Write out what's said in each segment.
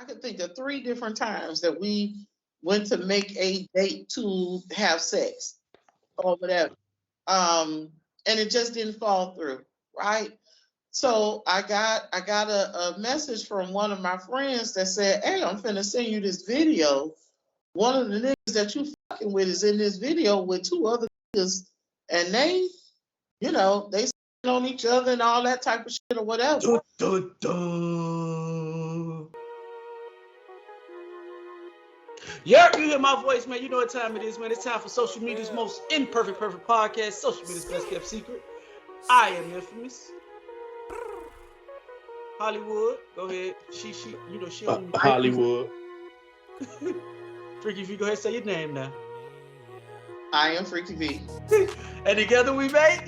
could think of 3 different times that we went to make a date to have sex or whatever. And it just didn't fall through, right? So I got a message from one of my friends that said, "Hey, I'm finna send you this video. One of the niggas that you fucking with is in this video with 2 other niggas, and they, they on each other and all that type of shit or whatever." Dun, dun, dun. Yeah, you hear my voice, man. You know what time it is, man. It's time for social media's most perfect podcast, social media's best kept secret. I am infamous. Hollywood, go ahead. She, she on Hollywood. Freaky V, go ahead, say your name now. I am Freaky V. And together we make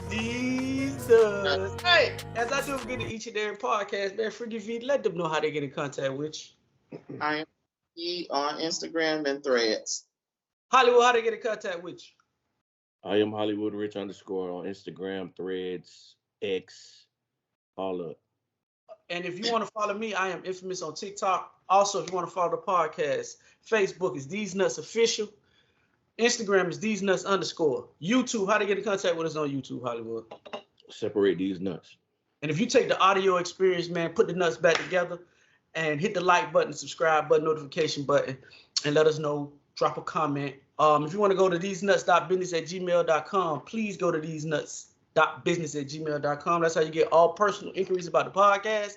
Theze Nutz. Hey, as I do get to each and every podcast, man, Freaky V, let them know how they get in contact with you. I am on Instagram and Threads. Hollywood, how they get in contact with you? I am Hollywood Rich _ on Instagram, Threads, X, all up. And if you want to follow me, I am infamous on TikTok. Also, if you want to follow the podcast, Facebook is Theze Nutz Official. Instagram is Theze Nutz _ YouTube, how to get in contact with us on YouTube, Hollywood? Separate these nuts. And if you take the audio experience, man, put the nuts back together and hit the like button, subscribe button, notification button, and let us know. Drop a comment. If you want to go to thesenuts.business@gmail.com, please go to thesenuts.business@gmail.com. That's how you get all personal inquiries about the podcast.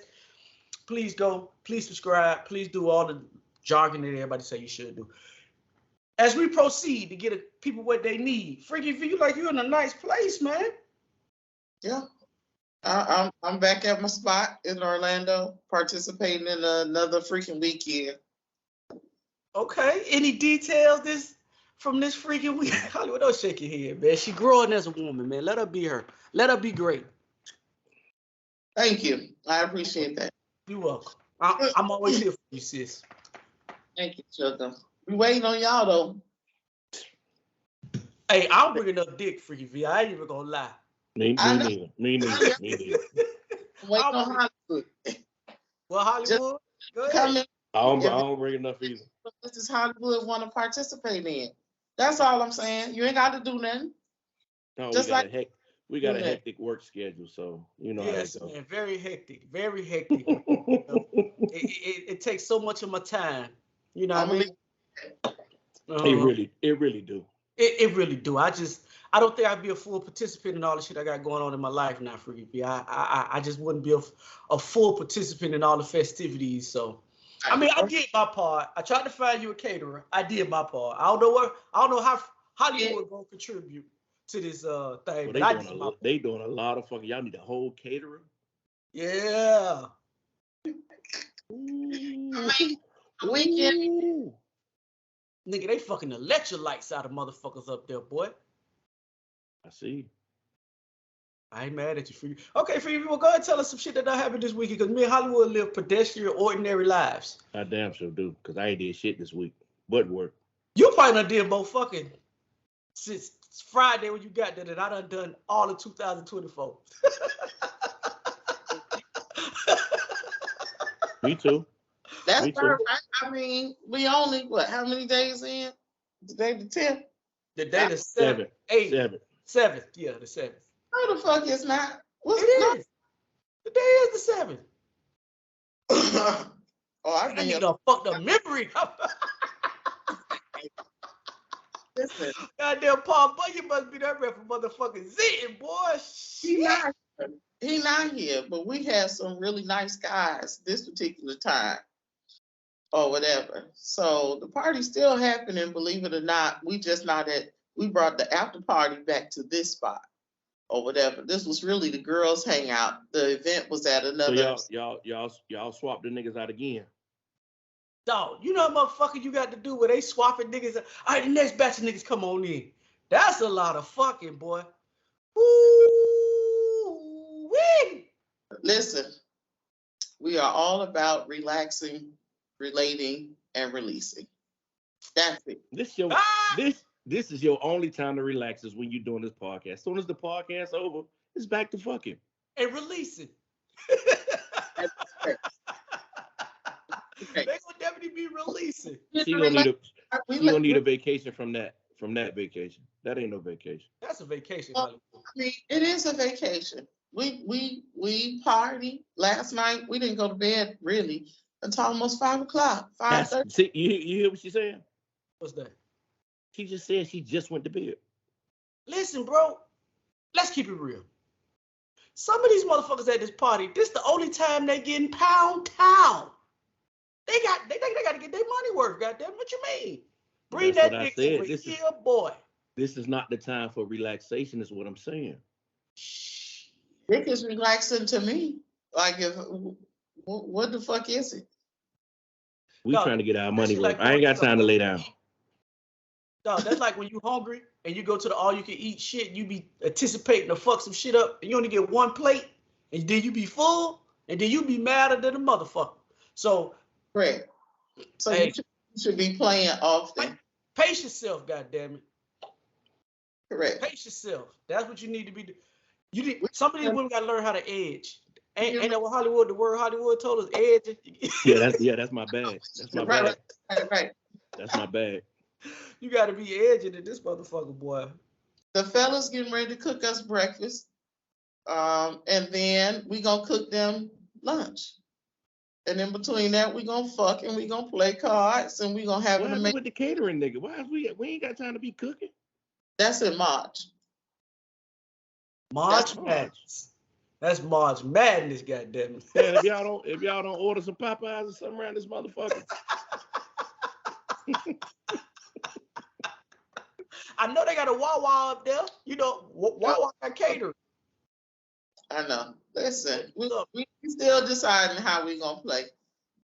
Please go. Please subscribe. Please do all the jargon that everybody say you should do. As we proceed to get people what they need, Freaky V, you're in a nice place, man. Yeah. I'm back at my spot in Orlando, participating in another freaking weekend. Okay. Any details from this freaking week? Hollywood, don't shake your head, man. She growing as a woman, man. Let her be her. Let her be great. Thank you. I appreciate that. You're welcome. I'm always here for you, sis. Thank you, sugar. We waiting on y'all though. Hey, I'm bringing up dick, Freaky V. I ain't even gonna lie. Me neither. Waiting on Hollywood. Well, Hollywood, go ahead. I don't bring enough either. This is Hollywood want to participate in. That's all I'm saying. You ain't got to do nothing. No, Just we got a hectic work schedule, so you know yes, how it goes. Man, very hectic. It takes so much of my time. You know what I mean? It really do. It really do. I don't think I'd be a full participant in all the shit I got going on in my life now, Freaky V. I just wouldn't be a full participant in all the festivities. So, I mean, I did my part. I tried to find you a caterer. I did my part. I don't know how Hollywood gonna contribute to this thing. Well, they doing a lot of fucking. Y'all need a whole caterer. Yeah. Weekend. Nigga, they fucking electrolytes out of motherfuckers up there, boy. I see. I ain't mad at you, Freaky. Okay, Freaky, well, go ahead and tell us some shit that done happened this weekend, because me and Hollywood live pedestrian, ordinary lives. I damn sure do, because I ain't did shit this week but work. You probably done did both fucking since Friday when you got there, that I done all of 2024. Me too. That's perfect. I mean, we only, how many days in? Today the 10th? The day the 7th. 8th. 7th. Yeah, the 7th. How the fuck is not? It is. The day is the 7th. I need a fucked up memory. Listen. Goddamn Paul Bunyan must be that rep for motherfucking Zitting, boy. He not here, but we had some really nice guys this particular time. Or whatever. So the party's still happening, believe it or not. We brought the after party back to this spot or whatever. This was really the girls' hangout. The event was at another. So y'all swapped the niggas out again. Dog, you know what motherfucker you got to do where they swapping niggas. All right, the next batch of niggas come on in. That's a lot of fucking, boy. Woo-wee. Listen, we are all about relaxing, relating, and releasing. That's it. This is your only time to relax is when you're doing this podcast. As soon as the podcast's over, it's back to fucking. And releasing. They gonna definitely be releasing. She gonna need a vacation from that vacation. That ain't no vacation. That's a vacation, Well, Hollywood. I mean, it is a vacation. We party last night. We didn't go to bed really until almost 5:00, 5:30. See, you hear what she's saying? What's that? She just said she just went to bed. Listen, bro. Let's keep it real. Some of these motherfuckers at this party, this the only time they getting pound town. They think they got to get their money worth. Goddamn, what you mean? Bring That's that what I dick said. over here, boy. This is not the time for relaxation, is what I'm saying. Dick is relaxing to me. Like, what the fuck is it? We trying to get our money worth. Like I ain't got time to lay down. Dog, that's like when you hungry and you go to the all-you-can-eat shit, you be anticipating to fuck some shit up, and you only get one plate, and then you be full, and then you be madder than a motherfucker. So, Correct. So hey, you should be playing often. Pace yourself, goddammit. Correct. Pace yourself. That's what you need to be. Some of these women gotta learn how to edge. Ain't that what Hollywood? The word Hollywood told us, edge. That's my bag. That's my bag. Right. That's my bag. You gotta be edging in this motherfucker, boy. The fellas getting ready to cook us breakfast, and then we gonna cook them lunch. And in between that, we gonna fuck and we gonna play cards and we gonna have What happened with the catering nigga? Why is we ain't got time to be cooking? That's in March. March Madness. That's March Madness, goddammit. Man, if y'all don't order some Popeyes or something around this motherfucker. I know they got a Wawa up there. You know, Wawa got catering. I know. Listen, we still deciding how we gonna play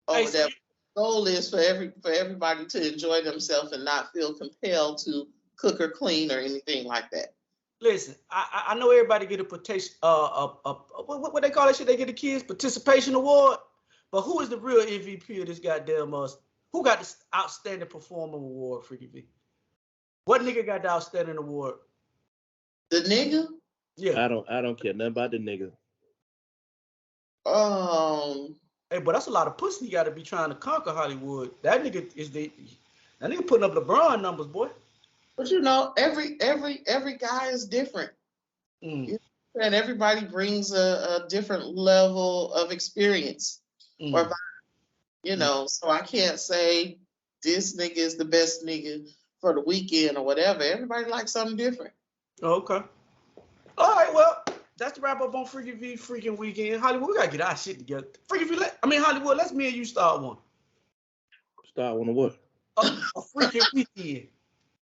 over there. The goal is for everybody to enjoy themselves and not feel compelled to cook or clean or anything like that. Listen, I know everybody get a what they call that shit they get the kids participation award, but who is the real MVP of this goddamn who got the outstanding performer award, Freaky V? What nigga got the outstanding award? The nigga? Yeah. I don't care nothing about the nigga. Hey, but that's a lot of pussy you gotta be trying to conquer Hollywood. That nigga putting up LeBron numbers, boy. But you know, every guy is different. And everybody brings a different level of experience or vibe, you know. So I can't say this nigga is the best nigga for the weekend or whatever. Everybody likes something different. Okay. All right, well, that's the wrap up on Freaky V freaking weekend. Hollywood, we gotta get our shit together. Freaky V, Hollywood, let's me and you start one. Start one of what? A freaking weekend.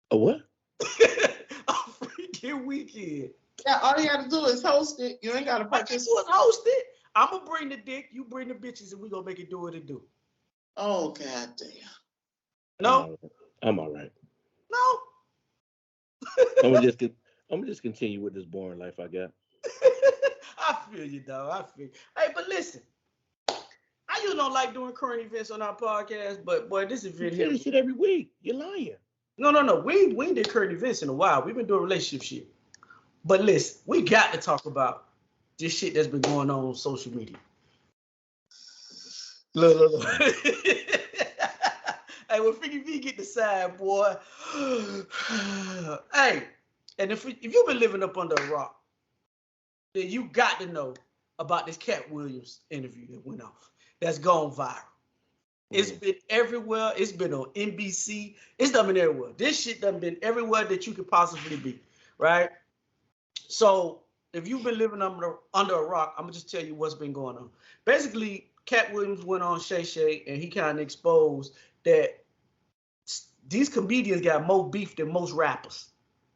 A what? A freaking weekend. Yeah, all you gotta do is host it. You ain't gotta participate. All you do is host it. I'm gonna bring the dick, you bring the bitches, and we gonna make it do what it do. Oh, goddamn. No? I'm all right. No? I'm gonna just continue with this boring life I got. I feel you, dog. I feel you. Hey, but listen. I usually don't like doing current events on our podcast, but boy, this event here. You shit every week. You're lying. No. We ain't did current events in a while. We've been doing relationship shit. But listen, we got to talk about this shit that's been going on social media. Look. Hey, when Freaky V get the side, boy. Hey, and if you've been living up under a rock, then you got to know about this Cat Williams interview that went off. That's gone viral. It's been everywhere. It's been on NBC. It's done been everywhere. This shit done been everywhere that you could possibly be, right? So if you've been living under a rock, I'm gonna just tell you what's been going on. Basically, Cat Williams went on Shay Shay and he kind of exposed that these comedians got more beef than most rappers.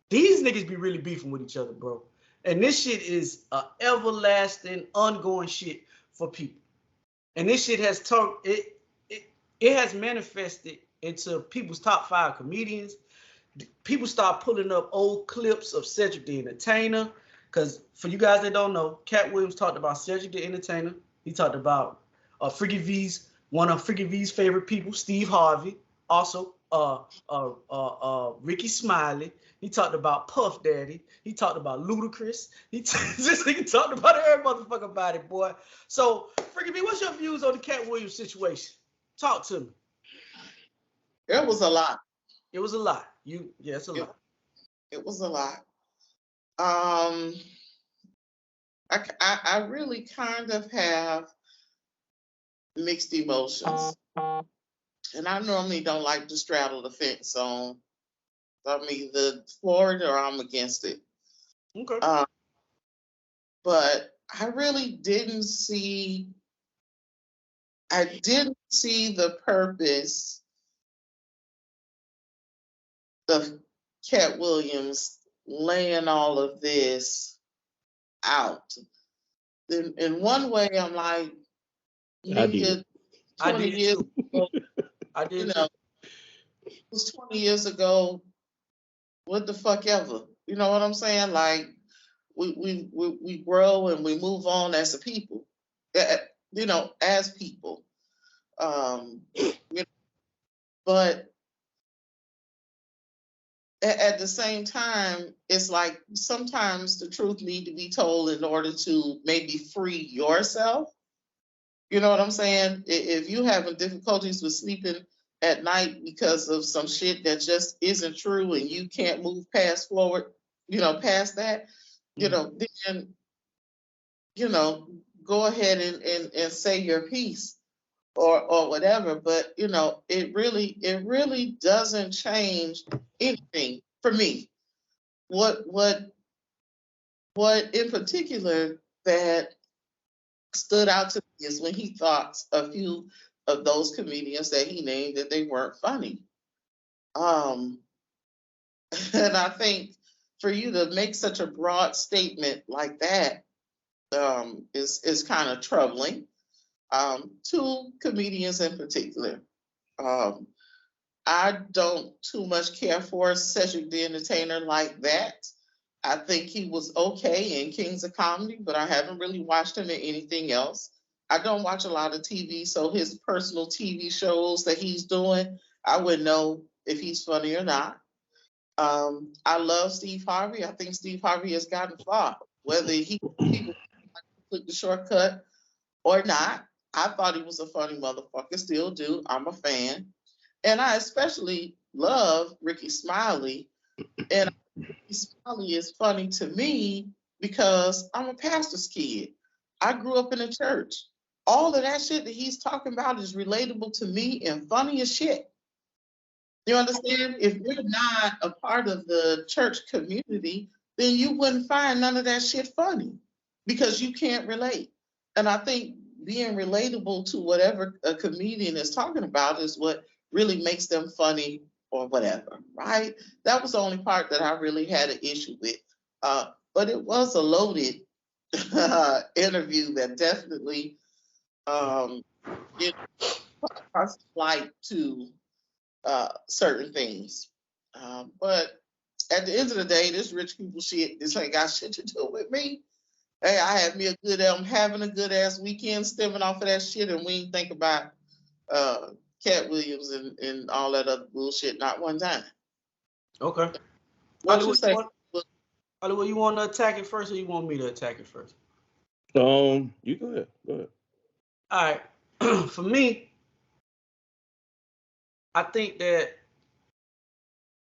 These niggas be really beefing with each other, bro. And this shit is a everlasting, ongoing shit for people. And this shit has it has manifested into people's top 5 comedians. People start pulling up old clips of Cedric the Entertainer. Because for you guys that don't know, Cat Williams talked about Cedric the Entertainer. He talked about one of Freaky V's favorite people, Steve Harvey. Also, Ricky Smiley. He talked about Puff Daddy. He talked about Ludacris. This nigga talked about every motherfucker about it, boy. So, Freaky V, what's your views on the Cat Williams situation? Talk to me. It was a lot. It was a lot. It's a lot. It was a lot. I really kind of have mixed emotions, and I normally don't like to straddle the fence on. I'm either for it or I'm against it. Okay. But I really didn't see. I didn't see the purpose of Cat Williams laying all of this out. In one way, I'm like, nigga, 20 years ago, I did. You know, it was 20 years ago. What the fuck ever? You know what I'm saying? Like, we grow and we move on as a people. You know, as people. You know, but at the same time, it's like sometimes the truth need to be told in order to maybe free yourself. You know what I'm saying? If you having difficulties with sleeping at night because of some shit that just isn't true and you can't move past that, then, go ahead and say your piece or whatever. But, it really doesn't change anything for me. What in particular that stood out to me is when he thought a few of those comedians that he named that they weren't funny. And I think for you to make such a broad statement like that is kind of troubling. Two comedians in particular. I don't too much care for Cedric the Entertainer like that. I think he was okay in Kings of Comedy, but I haven't really watched him in anything else. I don't watch a lot of TV, so his personal TV shows that he's doing, I wouldn't know if he's funny or not. I love Steve Harvey. I think Steve Harvey has gotten far, whether people took the shortcut or not. I thought he was a funny motherfucker, still do. I'm a fan. And I especially love Ricky Smiley. And Ricky Smiley is funny to me because I'm a pastor's kid. I grew up in a church. All of that shit that he's talking about is relatable to me and funny as shit. You understand? If you're not a part of the church community, then you wouldn't find none of that shit funny because you can't relate. And I think being relatable to whatever a comedian is talking about is what really makes them funny or whatever, right? That was the only part that I really had an issue with. But it was a loaded interview that definitely caused light to certain things. But at the end of the day, this rich people shit, this ain't got shit to do with me. Hey, I had me I'm having a good ass weekend stemming off of that shit, and we ain't think about Cat Williams and all that other bullshit not one time. Okay. What you say? Hollywood, you want to attack it first, or you want me to attack it first? You go ahead. Go ahead. All right. For me, I think that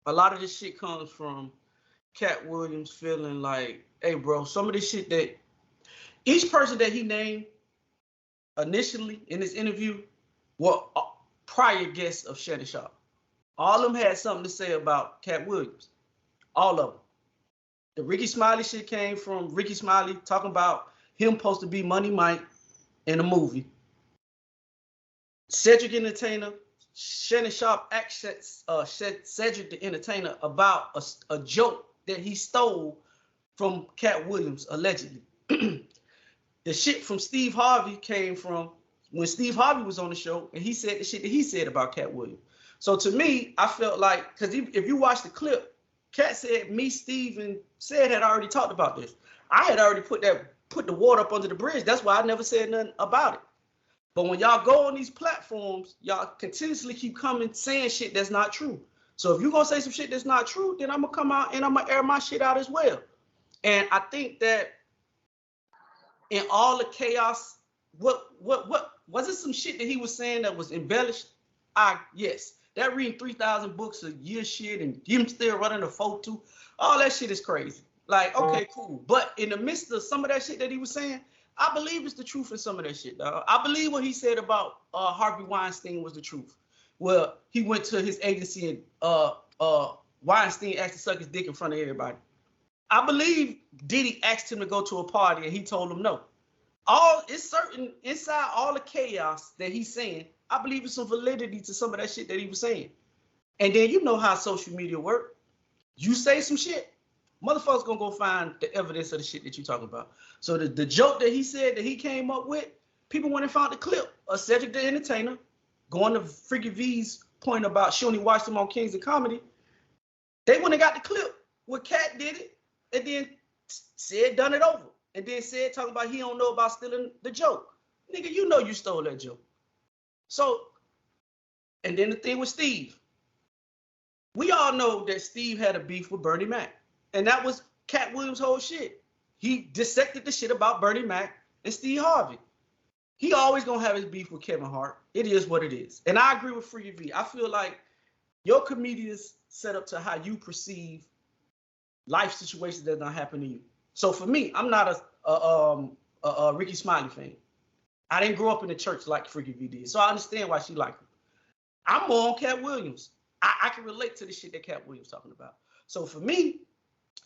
a lot of this shit comes from Cat Williams feeling like, hey, bro, some of this shit that each person that he named initially in this interview were prior guests of Shannon Sharp. All of them had something to say about Cat Williams. All of them. The Ricky Smiley shit came from Ricky Smiley talking about him supposed to be Money Mike in a movie. Cedric Entertainer, Shannon Sharp asked Cedric the Entertainer about a joke that he stole from Cat Williams, allegedly. The shit from Steve Harvey came from when Steve Harvey was on the show, and he said the shit that he said about Cat Williams. So to me, I felt like, because if you watch the clip, Cat said me, Steve, and Ced had already talked about this. I had already put the water up under the bridge. That's why I never said nothing about it. But when y'all go on these platforms, y'all continuously keep coming saying shit that's not true. So if you're going to say some shit that's not true, then I'm going to come out and I'm going to air my shit out as well. And I think that in all the chaos, what was it some shit that he was saying that was embellished? Yes. That reading 3,000 books a year shit and him still running a 4.2, all that shit is crazy. Like, okay, cool. But in the midst of some of that shit that he was saying, I believe it's the truth in some of that shit, dog. I believe what he said about Harvey Weinstein was the truth. Well, he went to his agency and Weinstein asked to suck his dick in front of everybody. I believe Diddy asked him to go to a party and he told him no. It's certain inside all the chaos that he's saying, I believe there's some validity to some of that shit that he was saying. And then you know how social media work. You say some shit, motherfuckers gonna go find the evidence of the shit that you talking about. So the joke that he said that he came up with, people went and found the clip of Cedric the Entertainer going to Freaky V's point about she only watched him on Kings of Comedy. They went and got the clip where Cat did it and then said done it over. And then said talking about he don't know about stealing the joke. Nigga, you know you stole that joke. So, and then the thing with Steve. We all know that Steve had a beef with Bernie Mac. And that was Cat Williams' whole shit. He dissected the shit about Bernie Mac and Steve Harvey. He always gonna have his beef with Kevin Hart. It is what it is. And I agree with Freaky V. I feel like your comedians set up to how you perceive life situations that don't happen to you. So for me, I'm not a Ricky Smiley fan. I didn't grow up in the church like Freaky V did, so I understand why she liked him. I'm more on Cat Williams. I can relate to the shit that Cat Williams talking about. So for me,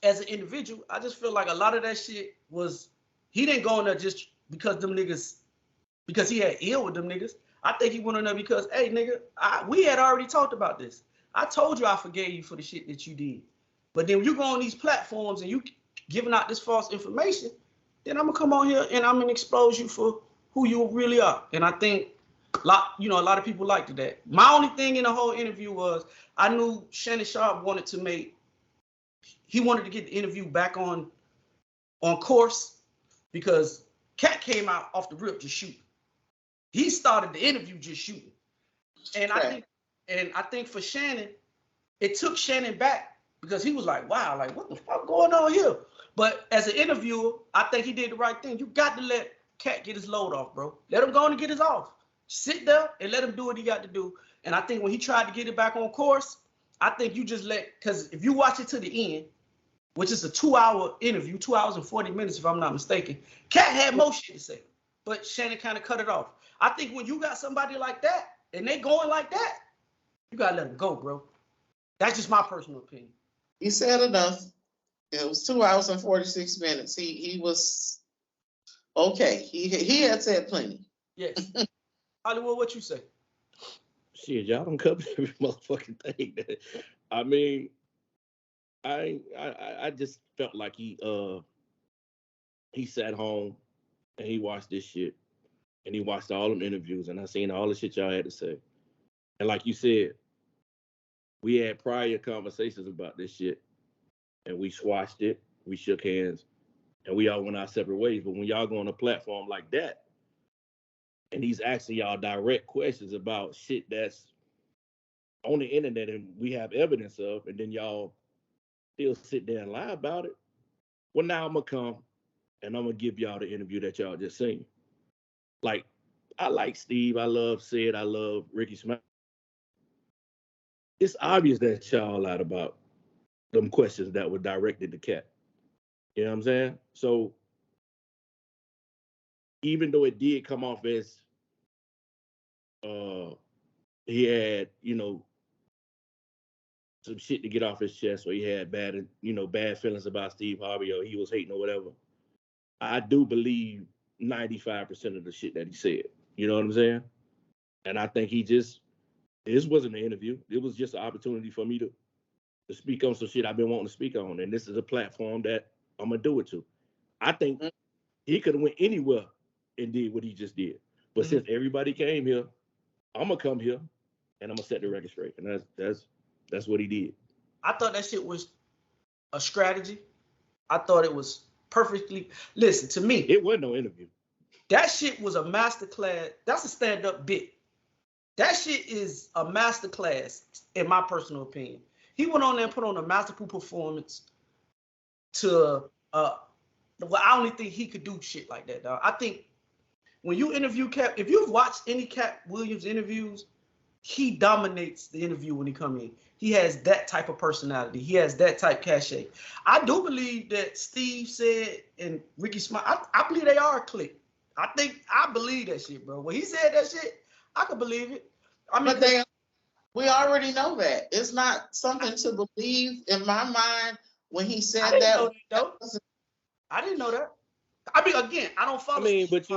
as an individual, I just feel like a lot of that shit was, he didn't go in there just because them niggas, because he had ill with them niggas. I think he went in there because, hey nigga, we had already talked about this. I told you I forgave you for the shit that you did. But then when you go on these platforms and you giving out this false information, then I'm gonna come on here and I'm gonna expose you for who you really are. And I think a lot of people liked that. My only thing in the whole interview was I knew Shannon Sharp wanted to get the interview back on course because Cat came out off the rip just shooting. He started the interview just shooting. And I think for Shannon, it took Shannon back because he was like, wow, like what the fuck going on here? But as an interviewer, I think he did the right thing. You got to let Cat get his load off, bro. Let him go on and get his off. Sit there and let him do what he got to do. And I think when he tried to get it back on course, I think you just because if you watch it to the end, which is a 2-hour interview, 2 hours and 40 minutes, if I'm not mistaken, Cat had more shit to say, but Shannon kind of cut it off. I think when you got somebody like that and they going like that, you got to let them go, bro. That's just my personal opinion. He said enough. It was 2 hours and 46 minutes. He was okay. He had said plenty. Yes. Hollywood, what you say? Shit, y'all don't cover every motherfucking thing. I mean, I just felt like he sat home and he watched this shit and he watched all them interviews and I seen all the shit y'all had to say. And like you said, we had prior conversations about this shit and we squashed it, we shook hands, and we all went our separate ways. But when y'all go on a platform like that, and he's asking y'all direct questions about shit that's on the internet and we have evidence of, and then y'all still sit there and lie about it. Well, now I'm gonna come and I'm gonna give y'all the interview that y'all just seen. Like, I like Steve, I love Sid, I love Ricky Smiley. It's obvious that y'all lied about them questions that were directed to Cat. You know what I'm saying? So even though it did come off as he had, some shit to get off his chest, or he had bad feelings about Steve Harvey, or he was hating or whatever, I do believe 95% of the shit that he said. You know what I'm saying? And I think this wasn't an interview. It was just an opportunity for me to speak on some shit I've been wanting to speak on. And this is a platform that I'm going to do it to. I think he could have went anywhere and did what he just did. But since everybody came here, I'm going to come here and I'm going to set the record straight. And that's what he did. I thought that shit was a strategy. I thought it was perfectly. Listen, to me, it wasn't no interview. That shit was a masterclass. That's a stand-up bit. That shit is a masterclass, in my personal opinion. He went on there and put on a masterful performance to, well, I only think he could do shit like that, dog. I think when you interview Cap, if you've watched any Cap Williams interviews, he dominates the interview when he come in. He has that type of personality. He has that type cachet. I do believe that Steve said and Ricky Smiley, I believe they are a clique. I believe that shit, bro. When he said that shit, I could believe it. I mean, but we already know that. It's not something to believe in my mind when he said that. I didn't know that. I mean, again, I don't follow. I mean, but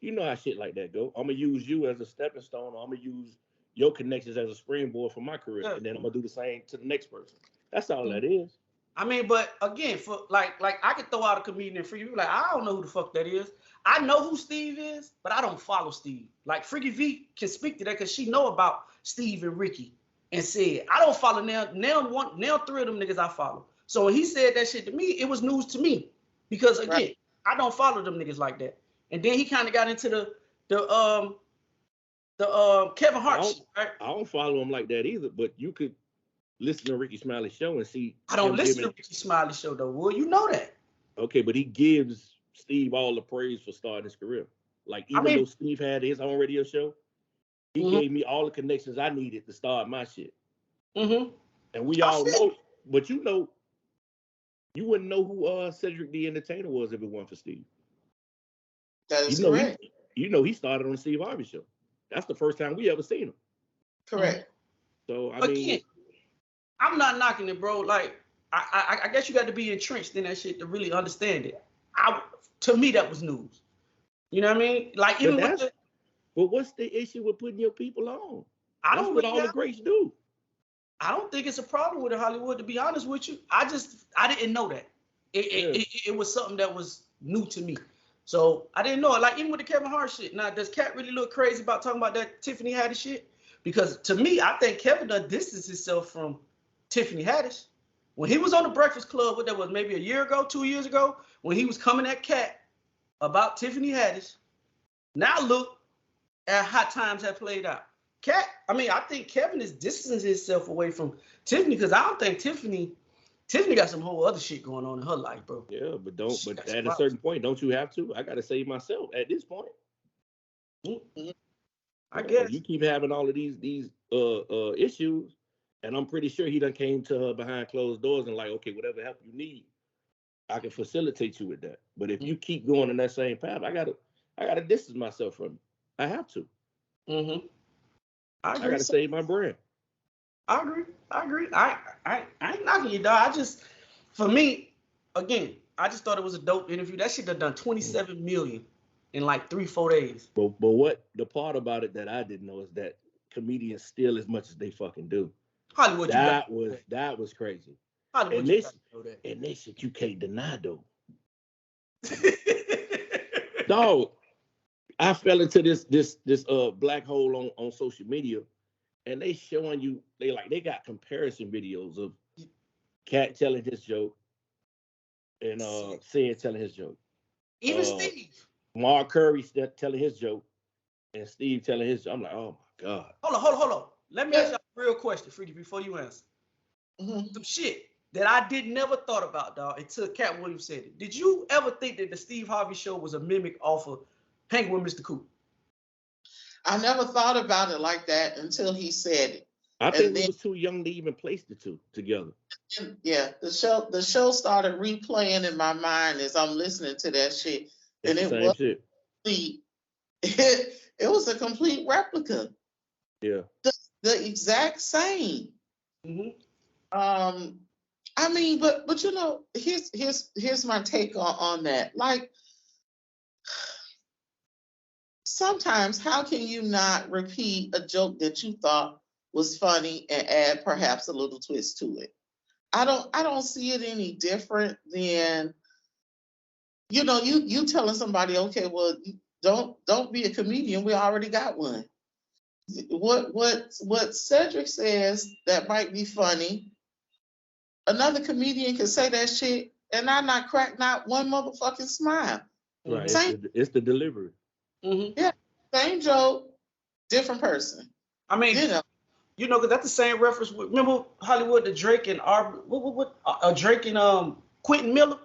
you know how shit like that go. I'm gonna use you as a stepping stone. Or I'm gonna use your connections as a springboard for my career, and then I'm gonna do the same to the next person. That's all that is. I mean, but again, for like I could throw out a comedian and Freaky V, like I don't know who the fuck that is. I know who Steve is, but I don't follow Steve. Like Freaky V can speak to that because she know about Steve and Ricky and said I don't follow now three of them niggas I follow. So when he said that shit to me, it was news to me because again, I don't follow them niggas like that. And then he kind of got into the Kevin Hart shit, right? I don't follow him like that either, but you could listen to Ricky Smiley's show and see. I don't listen to Ricky Smiley's show though. Well, you know that. Okay, but he gives Steve all the praise for starting his career. Like even though Steve had his own radio show, he gave me all the connections I needed to start my shit. And we all know, but you know, you wouldn't know who Cedric the Entertainer was if it weren't for Steve. That is correct. He started on the Steve Harvey show. That's the first time we ever seen him. Correct. So I mean, I'm not knocking it, bro. Like I guess you got to be entrenched in that shit to really understand it. To me, that was news. You know what I mean? Like even but what's the issue with putting your people on? That's what all the greats do. I don't think it's a problem with Hollywood, to be honest with you. I didn't know that. It was something that was new to me. So I didn't know it. Like even with the Kevin Hart shit. Now, does Cat really look crazy about talking about that Tiffany Haddish shit? Because to me, I think Kevin done distanced himself from Tiffany Haddish. When he was on the Breakfast Club, what that was maybe a year ago, 2 years ago, when he was coming at Cat about Tiffany Haddish. Now look at how times have played out. I think Kevin is distancing himself away from Tiffany because I don't think Tiffany got some whole other shit going on in her life, bro. Yeah, but at a certain point, don't you have to? I gotta save myself at this point. I guess you keep having all of these issues, and I'm pretty sure he done came to her behind closed doors and like, okay, whatever help you need, I can facilitate you with that. But if you keep going in that same path, I gotta distance myself from you. I have to. I gotta save my brand. I agree. I ain't knocking you, dog. For me, again, I just thought it was a dope interview. That shit done 27 million in like 3-4 days. But what the part about it that I didn't know is that comedians steal as much as they fucking do. Hollywood, that was crazy. Hollywood, and this shit you can't deny though. Dog, I fell into this black hole on social media, and they showing you they got comparison videos of Cat telling his joke and Sid telling his joke. Even Steve. Mark Curry telling his joke and Steve telling his joke. I'm like, oh my God. Hold on. Let me ask you a real question, Freddie, before you answer. Some shit that I never thought about, dog, until Cat Williams said it. Did you ever think that the Steve Harvey show was a mimic off of Hanging with Mr. Cool? I never thought about it like that until he said it. I think we was too young to even place the two together. Yeah, the show started replaying in my mind as I'm listening to that shit. And it was a complete replica. Yeah. The exact same. I mean, but you know, here's my take on that. Like, sometimes how can you not repeat a joke that you thought was funny and add perhaps a little twist to it? I don't see it any different than, you know, you telling somebody, okay, well, don't be a comedian. We already got one. What Cedric says that might be funny, another comedian can say that shit and I not crack not one motherfucking smile. Right. It's the delivery. Yeah. Same joke, different person. I mean, you know, because that's the same reference. Remember Hollywood, the Drake and Drake and Quentin Miller?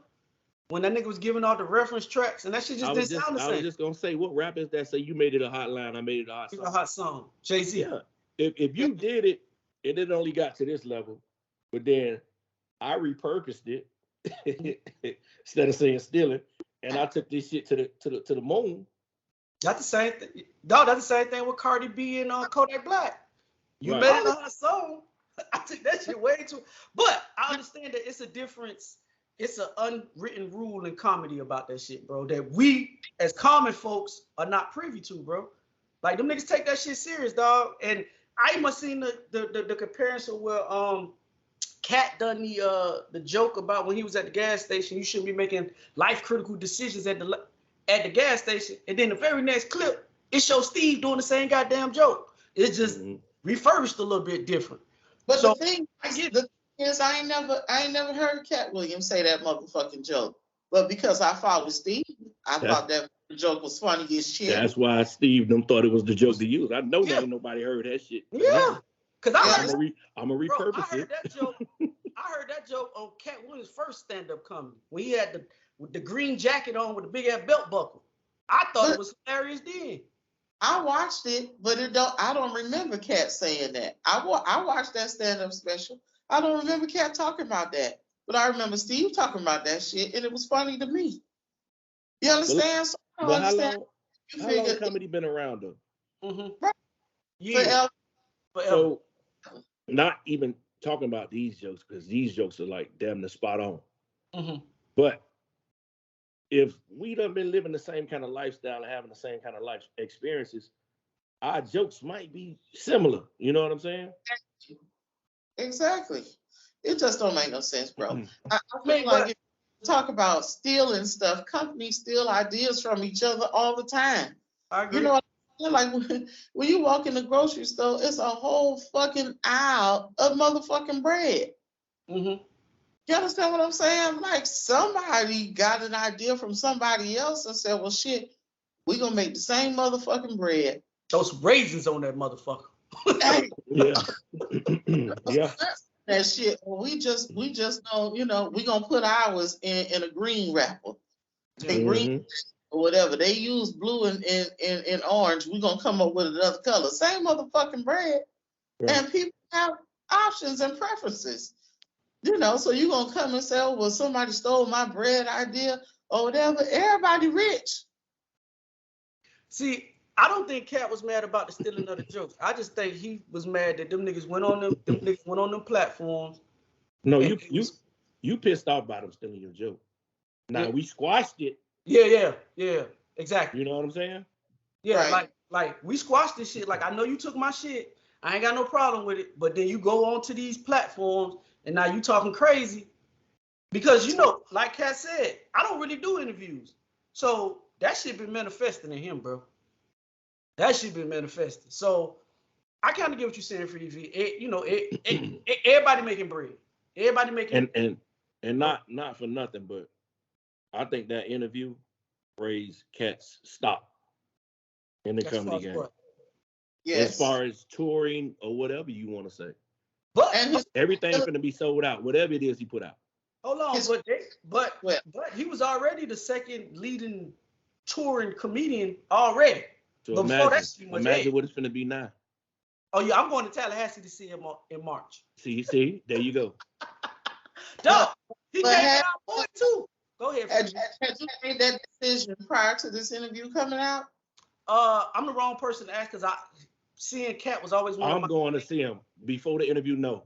when that nigga was giving all the reference tracks, and that shit just didn't sound the same. I was just gonna say, what rap is that? Say you made it a hot line, I made it a hot song. A hot song. Jay-Z. Yeah. If you did it and it only got to this level, but then I repurposed it instead of saying stealing, and I took this shit to the moon. That's the same thing. No, that's the same thing with Cardi B and Kodak Black. You made it a hot song. I took that shit way too. But I understand that it's a difference. It's an unwritten rule in comedy about that shit, bro. That we as common folks are not privy to, bro. Like them niggas take that shit serious, dog. And I must seen the comparison where Cat done the joke about when he was at the gas station, you shouldn't be making life critical decisions at the gas station. And then the very next clip, it shows Steve doing the same goddamn joke. It's just refurbished a little bit different. But so, the thing is, I ain't never heard Cat Williams say that motherfucking joke. But because I followed Steve, I thought that joke was funny as shit. That's why Steve them thought it was the joke to use. I know that ain't nobody heard that shit. Yeah. Cause I'm gonna repurpose it. I heard that joke on Cat Williams' first stand-up comedy when he had the green jacket on with the big ass belt buckle. I thought it was hilarious then. I watched it, but I don't remember Cat saying that. I watched that stand-up special. I don't remember Cat talking about that, but I remember Steve talking about that shit, and it was funny to me. You understand? How long comedy been around though? Right. Yeah. Forever. So, not even talking about these jokes, because these jokes are like damn near spot on. But if we done been living the same kind of lifestyle and having the same kind of life experiences, our jokes might be similar. You know what I'm saying? Exactly. It just don't make no sense, bro. I feel like if you talk about stealing stuff, companies steal ideas from each other all the time. I agree. You know what I mean? Like when you walk in the grocery store, it's a whole fucking aisle of motherfucking bread. You understand what I'm saying? Like somebody got an idea from somebody else and said, well, shit, we gonna make the same motherfucking bread. Those raisins on that motherfucker. Yeah. That shit. We just know, you know, we gonna put ours in a green wrapper. Green or whatever. They use blue and orange. We gonna come up with another color. Same motherfucking bread. Right. And people have options and preferences. You know, so you gonna come and say, oh, well, somebody stole my bread idea or whatever. Everybody rich. See, I don't think Cat was mad about the stealing of the jokes. I just think he was mad that them niggas went on them platforms. No, you pissed off about them stealing your joke. Now we squashed it. Yeah, exactly. You know what I'm saying? Yeah, right. like we squashed this shit. Like I know you took my shit. I ain't got no problem with it. But then you go on to these platforms and now you talking crazy. Because you know, like Cat said, I don't really do interviews. So that shit been manifesting in him, bro. That shit been manifested. So I kind of get what you're saying, Free V. Everybody making bread. Everybody making and not for nothing, but I think that interview raised Cat's stock in the comedy game. Yes. As far as touring or whatever you want to say. But everything's going to be sold out, whatever it is he put out. Hold on, but he was already the second leading touring comedian already. So imagine what it's going to be now. Oh yeah, I'm going to Tallahassee to see him in March. See, there you go. Duh, he came out point too. Go ahead. Had you made that decision prior to this interview coming out? I'm the wrong person to ask because seeing Cat was always one of my. I'm going to see him before the interview. No,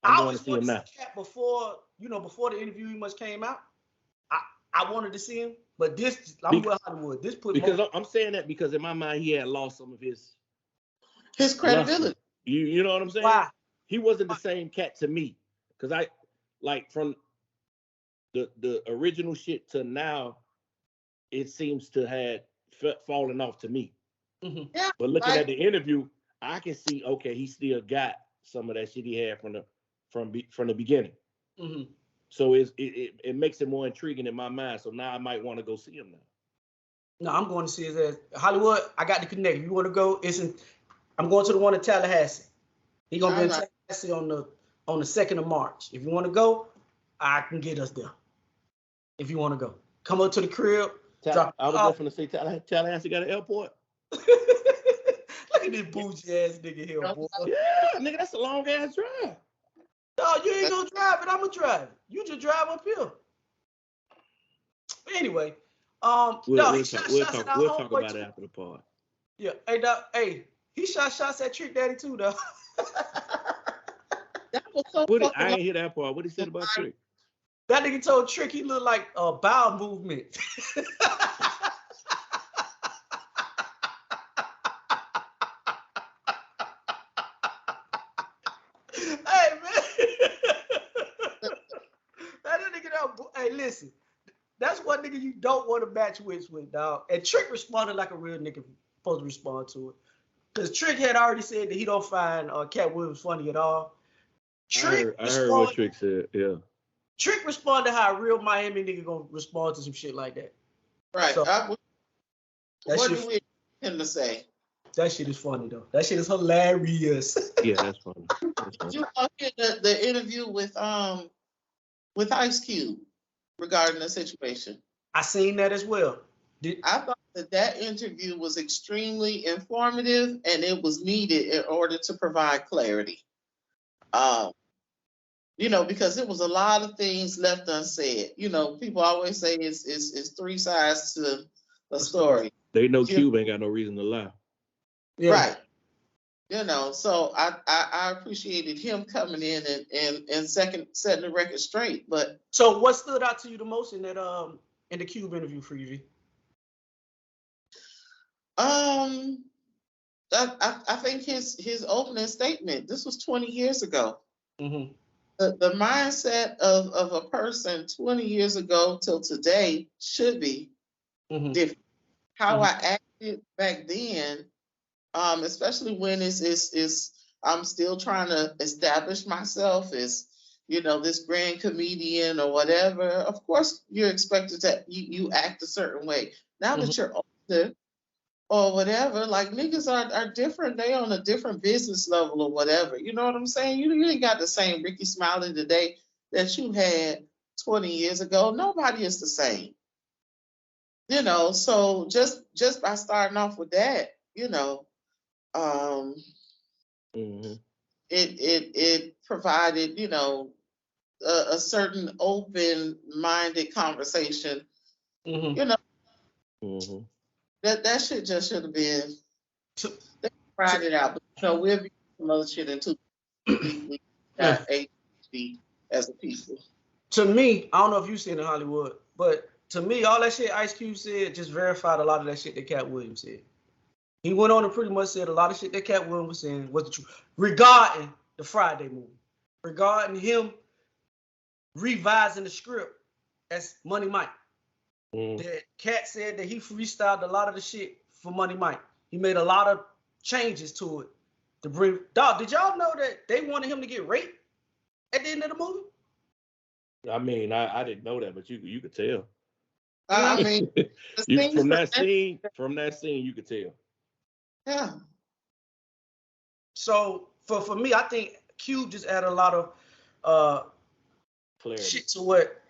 I always wanted to see Cat before the interview much came out. I wanted to see him, but I'm with Hollywood. This put because I'm saying that because in my mind he had lost some of his credibility. You know what I'm saying? Why? He wasn't the same Cat to me because I like from the original shit to now, it seems to have fallen off to me. Yeah, but looking at the interview, I can see he still got some of that shit he had from the beginning. So it makes it more intriguing in my mind. So now I might want to go see him now. No, I'm going to see his ass. Hollywood, I got the connect. If you want to go, I'm going to the one in Tallahassee. He's gonna be in Tallahassee on the 2nd of March. If you want to go, I can get us there. if you want to go. Come up to the crib. I was just gonna say Tallahassee got an airport. Look at this bougie ass nigga here, boy. Yeah, nigga, that's a long ass drive. No, you ain't gonna drive it. I'm gonna drive it. You just drive up here. Anyway, we'll talk about it after the pod. Yeah, hey, he shot shots at Trick Daddy too, though. That was so I ain't hear that part. What he said about Trick? That nigga told Trick he looked like a bowel movement. Hey, man. That nigga, hey, listen. That's one nigga you don't want to match with, dog. And Trick responded like a real nigga supposed to respond to it. Because Trick had already said that he don't find Cat Williams funny at all. I heard what Trick said, yeah. Trick responded how a real Miami nigga gonna respond to some shit like that. Right. So, what do we him to say? That shit is funny though. That shit is hilarious. Yeah, that's funny. Did you hear the interview with Ice Cube regarding the situation? I seen that as well. I thought that interview was extremely informative and it was needed in order to provide clarity. Because it was a lot of things left unsaid. People always say it's three sides to a story. They know Cube ain't got no reason to lie. Yeah. Right. So I appreciated him coming in and setting the record straight. But so what stood out to you the most in that in the Cube interview for you? I think his opening statement. This was 20 years ago. Mm-hmm. The mindset of a person 20 years ago till today should be different. How I acted back then, especially when I'm still trying to establish myself as this grand comedian or whatever. Of course, you're expected to you act a certain way. Now that you're older or whatever, like niggas are different. They on a different business level or whatever. You know what I'm saying? You ain't got the same Ricky Smiley today that you had 20 years ago. Nobody is the same. So just by starting off with that, it provided, a certain open-minded conversation. That shit just should have been. They tried it out, but we'll be some other shit into. We got ADHD as a people. To me, I don't know if you've seen it in Hollywood, but to me, all that shit Ice Cube said just verified a lot of that shit that Cat Williams said. He went on and pretty much said a lot of shit that Cat Williams was saying was the truth regarding the Friday movie, regarding him revising the script as Money Mike. That Cat said that he freestyled a lot of the shit for Money Mike. He made a lot of changes to it to bring. Dog, did y'all know that they wanted him to get raped at the end of the movie? I mean, I didn't know that, but you could tell. I mean, from that scene, you could tell. Yeah. So for me, I think Cube just added a lot of shit to what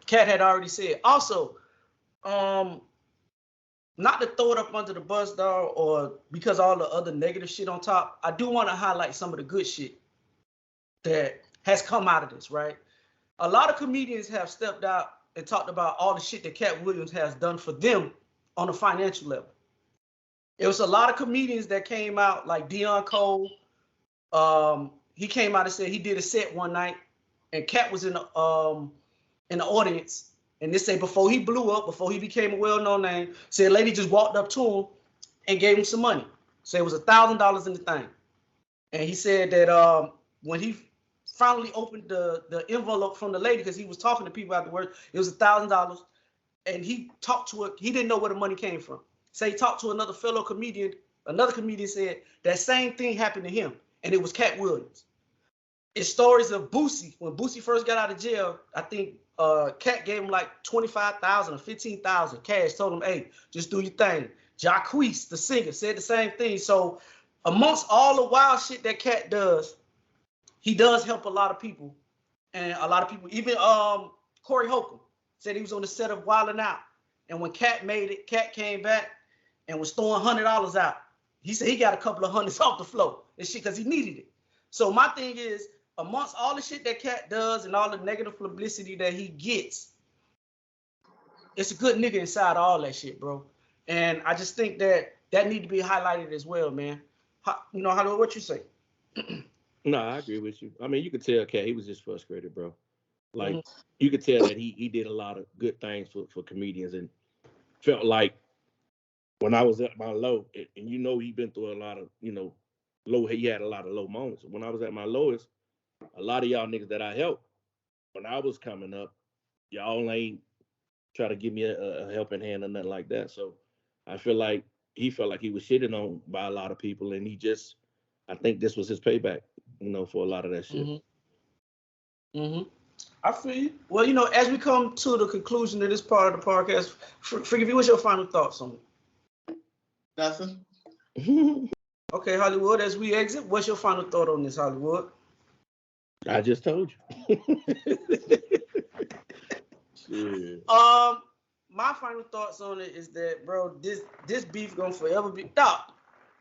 Cat had already said. Also, not to throw it up under the bus, dog, or because all the other negative shit on top, I do want to highlight some of the good shit that has come out of this, right? A lot of comedians have stepped out and talked about all the shit that Cat Williams has done for them on a financial level. It was a lot of comedians that came out, like Deion Cole. He came out and said he did a set one night, and Cat was in the audience. And they say before he blew up, before he became a well-known name, said a lady just walked up to him and gave him some money. So it was $1,000 in the thing. And he said that when he finally opened the envelope from the lady, because he was talking to people afterwards, it was $1,000. And he talked to it. He didn't know where the money came from. So he talked to another fellow comedian. Another comedian said that same thing happened to him. And it was Cat Williams. It's stories of Boosie. When Boosie first got out of jail, I think Cat gave him like $25,000 or $15,000 cash. Told him, hey, just do your thing. Jacquees, the singer, said the same thing. So amongst all the wild shit that Cat does, he does help a lot of people. And a lot of people, even Corey Holcomb said he was on the set of Wildin' Out, and when Cat made it, Cat came back and was throwing $100 out. He said he got a couple of hundreds off the floor and shit because he needed it. So my thing is, amongst all the shit that Cat does and all the negative publicity that he gets, it's a good nigga inside all that shit, bro. And I just think that need to be highlighted as well, man. How what you say? No, I agree with you. I mean, you could tell Cat, he was just frustrated, bro. Like, you could tell that he did a lot of good things for comedians, and felt like when I was at my low, and he'd been through a lot of, low, he had a lot of low moments. When I was at my lowest, a lot of y'all niggas that I helped when I was coming up, y'all ain't try to give me a helping hand or nothing like that. So I feel like he felt like he was shitted on by a lot of people, and I think this was his payback, for a lot of that shit. I feel you. Well, as we come to the conclusion of this part of the podcast, Forgive you, what's your final thoughts on it? Nothing. Okay, Hollywood, as we exit, what's your final thought on this, Hollywood? I just told you. Shit. My final thoughts on it is that, bro, this beef gonna forever be. Dog,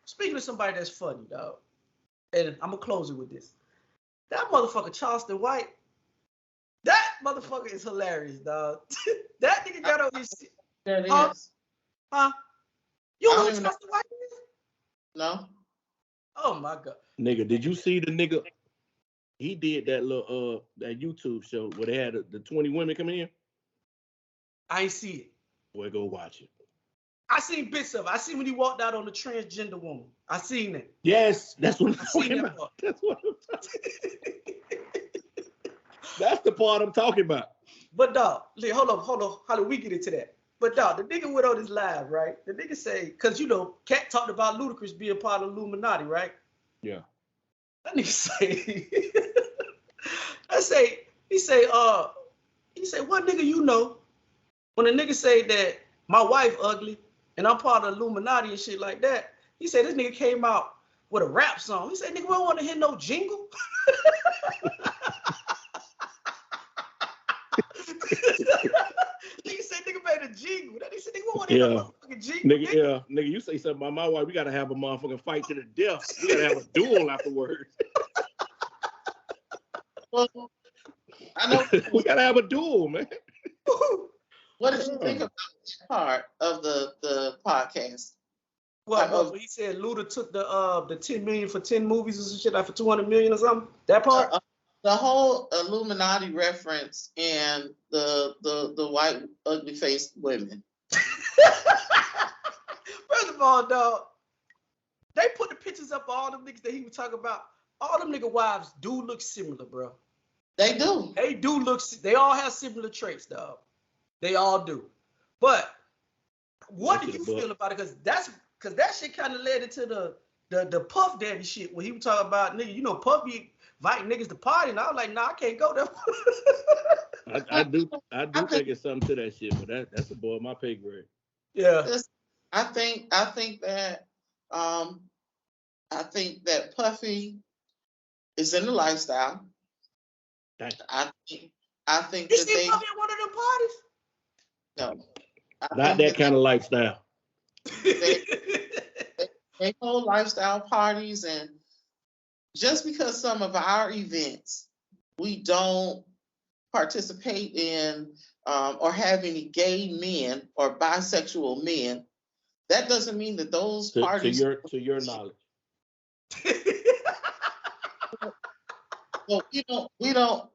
speaking of somebody that's funny, dog, and I'm gonna close it with this. That motherfucker Charleston White, that motherfucker is hilarious, dog. That nigga got on his shit. That is. Huh? You don't know who Charleston White is? No. Oh my god. Nigga, did you see the nigga? He did that little that YouTube show where they had the 20 women coming in. I ain't see it. Boy, go watch it. I seen bits of it. I seen when he walked out on the transgender woman. I seen it. Yes, that's what I'm talking about. That's what I'm talking about. That's the part I'm talking about. But dog, hold on. How do we get into that? But dog, the nigga went on his live, right? The nigga say, because Cat talked about Ludacris being part of Illuminati, right? Yeah. That nigga say, he say, what nigga you know? When a nigga say that my wife ugly and I'm part of Illuminati and shit like that, he said this nigga came out with a rap song. He said, nigga, we don't want to hear no jingle. Nigga said nigga made a jingle. Then he said nigga want to hear no motherfucking jingle. Nigga, you say something about my wife, we gotta have a motherfucking fight to the death. We gotta have a duel afterwards. Well, I know we gotta have a duel, man. What did you think about that part of the podcast? Well, he said Luda took the 10 million for 10 movies or some shit, like for 200 million or something. That part. The whole Illuminati reference and the white ugly faced women. First of all, dog, they put the pictures up of all them niggas that he was talking about. All them nigga wives do look similar, bro. They do. They do look. They all have similar traits, dog. They all do. But what did you feel about it? Because that shit kind of led into the Puff Daddy shit when he was talking about nigga. Puff be inviting niggas to party, and I was like, nah, I can't go there. I do think it's something to that shit, but that's above my pay grade. Yeah. I think that Puffy is in the lifestyle. Dang. I think you that see Puffy at one of them parties? No. Not that kind of lifestyle. They hold lifestyle parties, and just because some of our events we don't participate in or have any gay men or bisexual men, that doesn't mean that those parties to your knowledge. Well,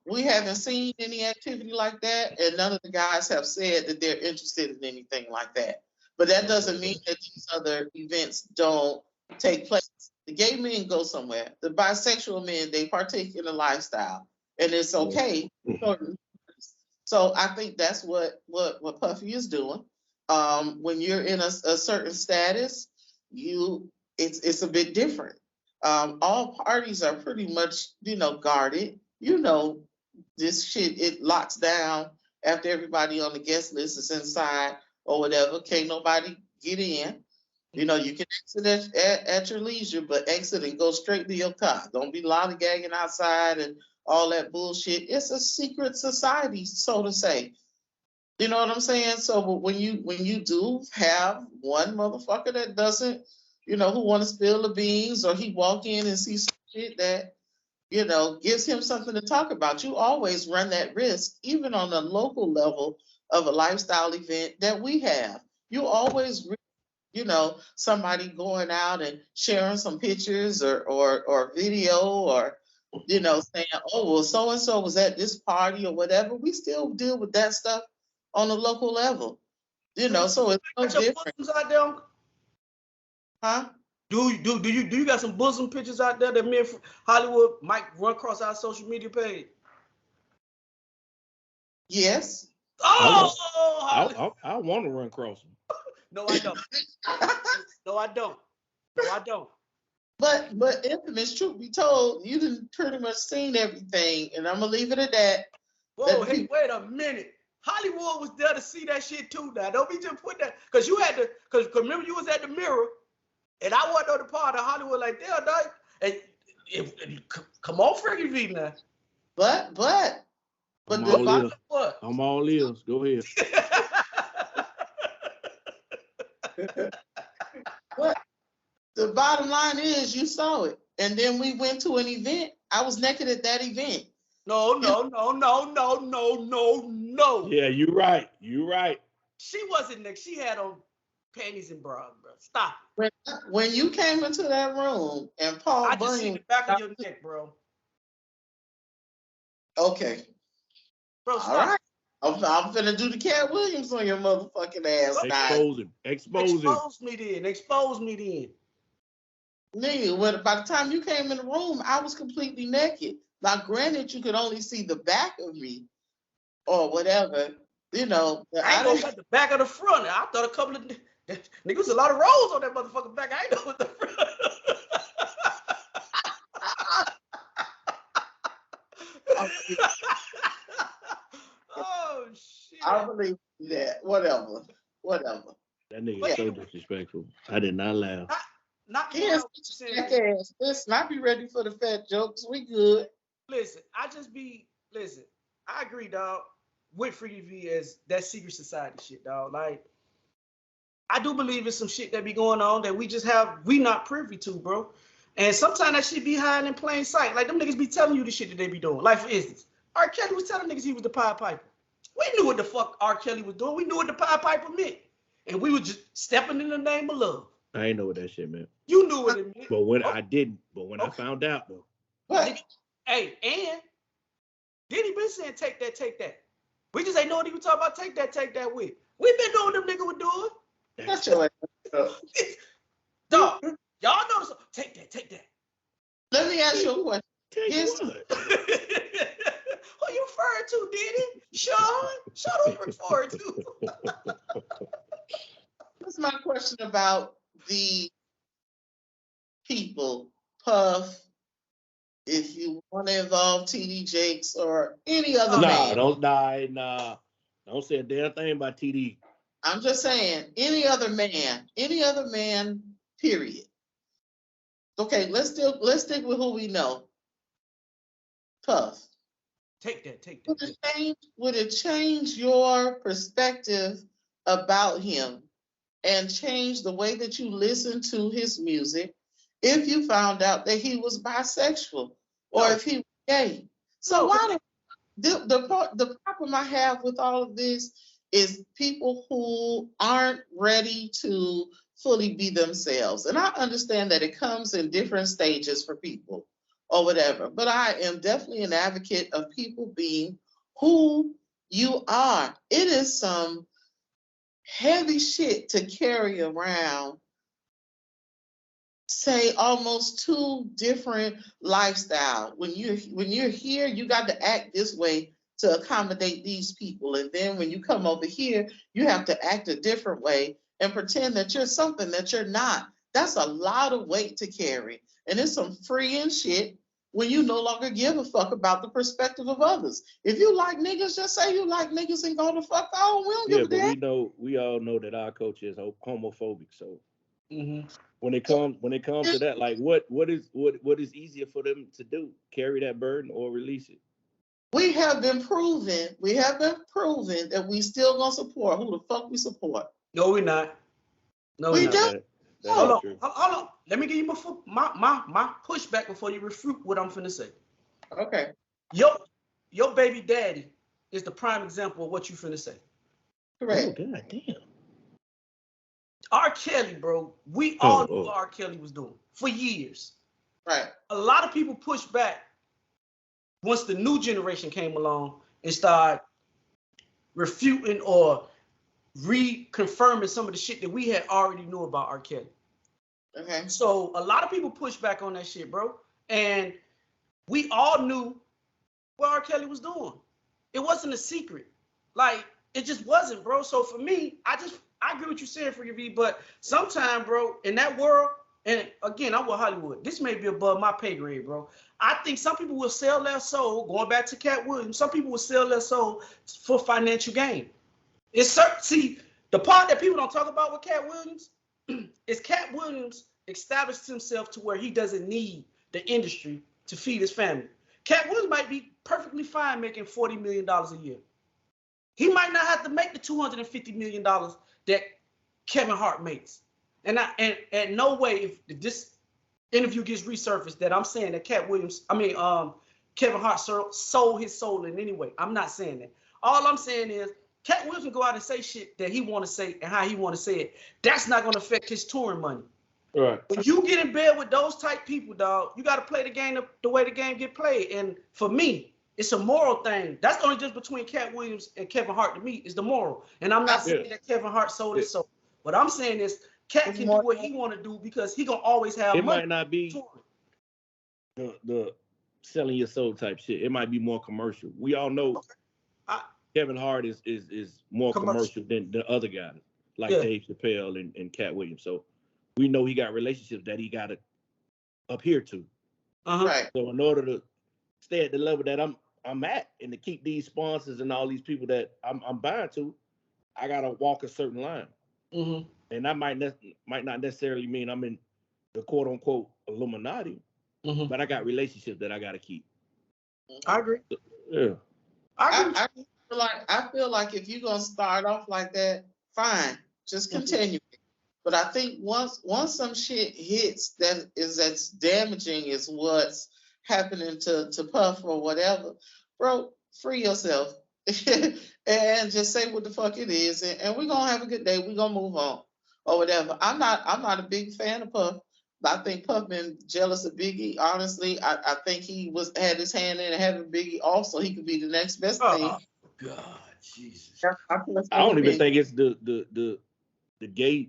we haven't seen any activity like that, and none of the guys have said that they're interested in anything like that. But that doesn't mean that these other events don't take place. The gay men go somewhere. The bisexual men, they partake in the lifestyle, and it's okay. So I think that's what Puffy is doing. When you're in a certain status, it's a bit different. All parties are pretty much, guarded. This shit, it locks down after everybody on the guest list is inside or whatever. Can't nobody get in. You can exit at your leisure, but exit and go straight to your car. Don't be lollygagging outside and all that bullshit. It's a secret society, so to say. You know what I'm saying? So but when you do have one motherfucker that doesn't, who want to spill the beans, or he walk in and see some shit that, gives him something to talk about, you always run that risk, even on the local level of a lifestyle event that we have. You always, somebody going out and sharing some pictures or video, or, saying, oh, well, so-and-so was at this party or whatever. We still deal with that stuff on a local level, so it's no different. Out there? Huh? Do you got some bosom pictures out there that me and Hollywood might run across our social media page? Yes. Oh, I want to run across them. No, I don't. No, I don't. No, I don't. But infamous, truth be told, you done pretty much seen everything, and I'm gonna leave it at that. Whoa, hey, wait a minute. Hollywood was there to see that shit too. Now, don't be just put that, because you had to, because remember you was at the Mirror, and I wasn't on the part of Hollywood like that, dog. And come on, Freaky V now. But I'm all ears. Go ahead. But the bottom line is, you saw it, and then we went to an event. I was naked at that event. No. Yeah, you're right. You're right. She wasn't naked. She had on panties and bras, bro. Stop. When you came into that room and Paul I just see the back of your neck, bro. Okay. Bro, stop. All right. I'm finna do the Cat Williams on your motherfucking ass. Expose him. Expose me then. Nigga, by the time you came in the room, I was completely naked. Now, granted, you could only see the back of me or whatever, I ain't know about the back of the front. I thought a couple of niggas was a lot of rolls on that motherfucking back. I ain't know what the front. Oh shit! I believe that. Whatever. That nigga is so disrespectful. I did not laugh. Not jackass. Listen, I be ready for the fat jokes. We good. Listen, I agree, dog. With Freaky V as that secret society shit, dog. Like, I do believe it's some shit that be going on that we not privy to, bro. And sometimes that shit be hiding in plain sight. Like, them niggas be telling you the shit that they be doing. Like, for instance, R. Kelly was telling niggas he was the Pied Piper. We knew what the fuck R. Kelly was doing. We knew what the Pied Piper meant. And we were just stepping in the name of love. I ain't know what that shit meant. You knew what it meant. But when I didn't. But when I found out, though. What? Hey, and Diddy been saying take that. We just ain't know what he was talking about. Take that with. We been doing what them niggas were doing. That's your ass. Dog, y'all know this. Take that. Let me ask you a question. Who you referring to, Diddy? Sean? Who you referring to? That's my question about the people, Puff, if you want to involve TD Jakes or any other man. Don't say a damn thing about TD. I'm just saying, any other man, period. Okay, let's stick with who we know. Puff. Take that. Would it change your perspective about him and change the way that you listen to his music if you found out that he was bisexual or if he was gay? So why the problem I have with all of this is people who aren't ready to fully be themselves. And I understand that it comes in different stages for people or whatever, but I am definitely an advocate of people being who you are. It is some heavy shit to carry around, say, almost two different lifestyles. When you're here, you got to act this way to accommodate these people, and then when you come over here, you have to act a different way and pretend that you're something that you're not. That's a lot of weight to carry, and it's some freeing shit when you no longer give a fuck about the perspective of others. If you like niggas, just say you like niggas and go the fuck on. We don't give a damn. We all know that our culture is homophobic, so. Mm-hmm. when it comes to that, like what is easier for them to do? Carry that burden or release it? We have been proven that we still gonna support who the fuck we support. No, we're not. No, we we're do. not. That Hold on, true. hold on. Let me give you my pushback before you refute what I'm finna say. Okay. Your baby daddy is the prime example of what you finna say. Correct. Oh, god damn. R. Kelly, bro. We all knew what R. Kelly was doing for years. Right. A lot of people pushed back once the new generation came along and started refuting or reconfirming some of the shit that we had already knew about R. Kelly. Okay. So a lot of people pushed back on that shit, bro. And we all knew what R. Kelly was doing. It wasn't a secret. Like, it just wasn't, bro. So for me, I agree with you saying, Freaky V, but sometimes, bro, in that world, and again, I'm with Hollywood. This may be above my pay grade, bro. I think some people will sell their soul, going back to Cat Williams, some people will sell their soul for financial gain. It's certain, see, the part that people don't talk about with Cat Williams is Cat Williams established himself to where he doesn't need the industry to feed his family. Cat Williams might be perfectly fine making $40 million a year. He might not have to make the $250 million that Kevin Hart makes. And no way, if this interview gets resurfaced, that I'm saying that Kevin Hart sold his soul in any way. I'm not saying that. All I'm saying is Cat Williams can go out and say shit that he want to say and how he want to say it. That's not going to affect his touring money. Right. When you get in bed with those type people, dog, you got to play the game the way the game get played. And for me, it's a moral thing. That's the only difference between Cat Williams and Kevin Hart to me is the moral. And I'm not saying that Kevin Hart sold his soul. What I'm saying is Cat can do what he want to do because he gonna always have money. It might not be the selling your soul type shit. It might be more commercial. We all know Kevin Hart is more commercial than the other guys, like Dave Chappelle and Cat Williams. So we know he got relationships that he got to adhere to. Right. So in order to stay at the level that I'm at and to keep these sponsors and all these people that I'm buying to, I gotta walk a certain line. Mm-hmm. And that might not necessarily mean I'm in the quote unquote Illuminati, but I got relationships that I gotta keep. I agree. So, yeah. I feel like if you're gonna start off like that, fine, just continue. But I think once some shit hits that's damaging is what's happening to Puff or whatever, bro, free yourself and just say what the fuck it is, and we're gonna have a good day. We're gonna move on or whatever. I'm not a big fan of Puff. I think Puff been jealous of Biggie. Honestly, I think he had his hand in having Biggie off, so he could be the next best thing. God, Jesus. I don't even think it's the gay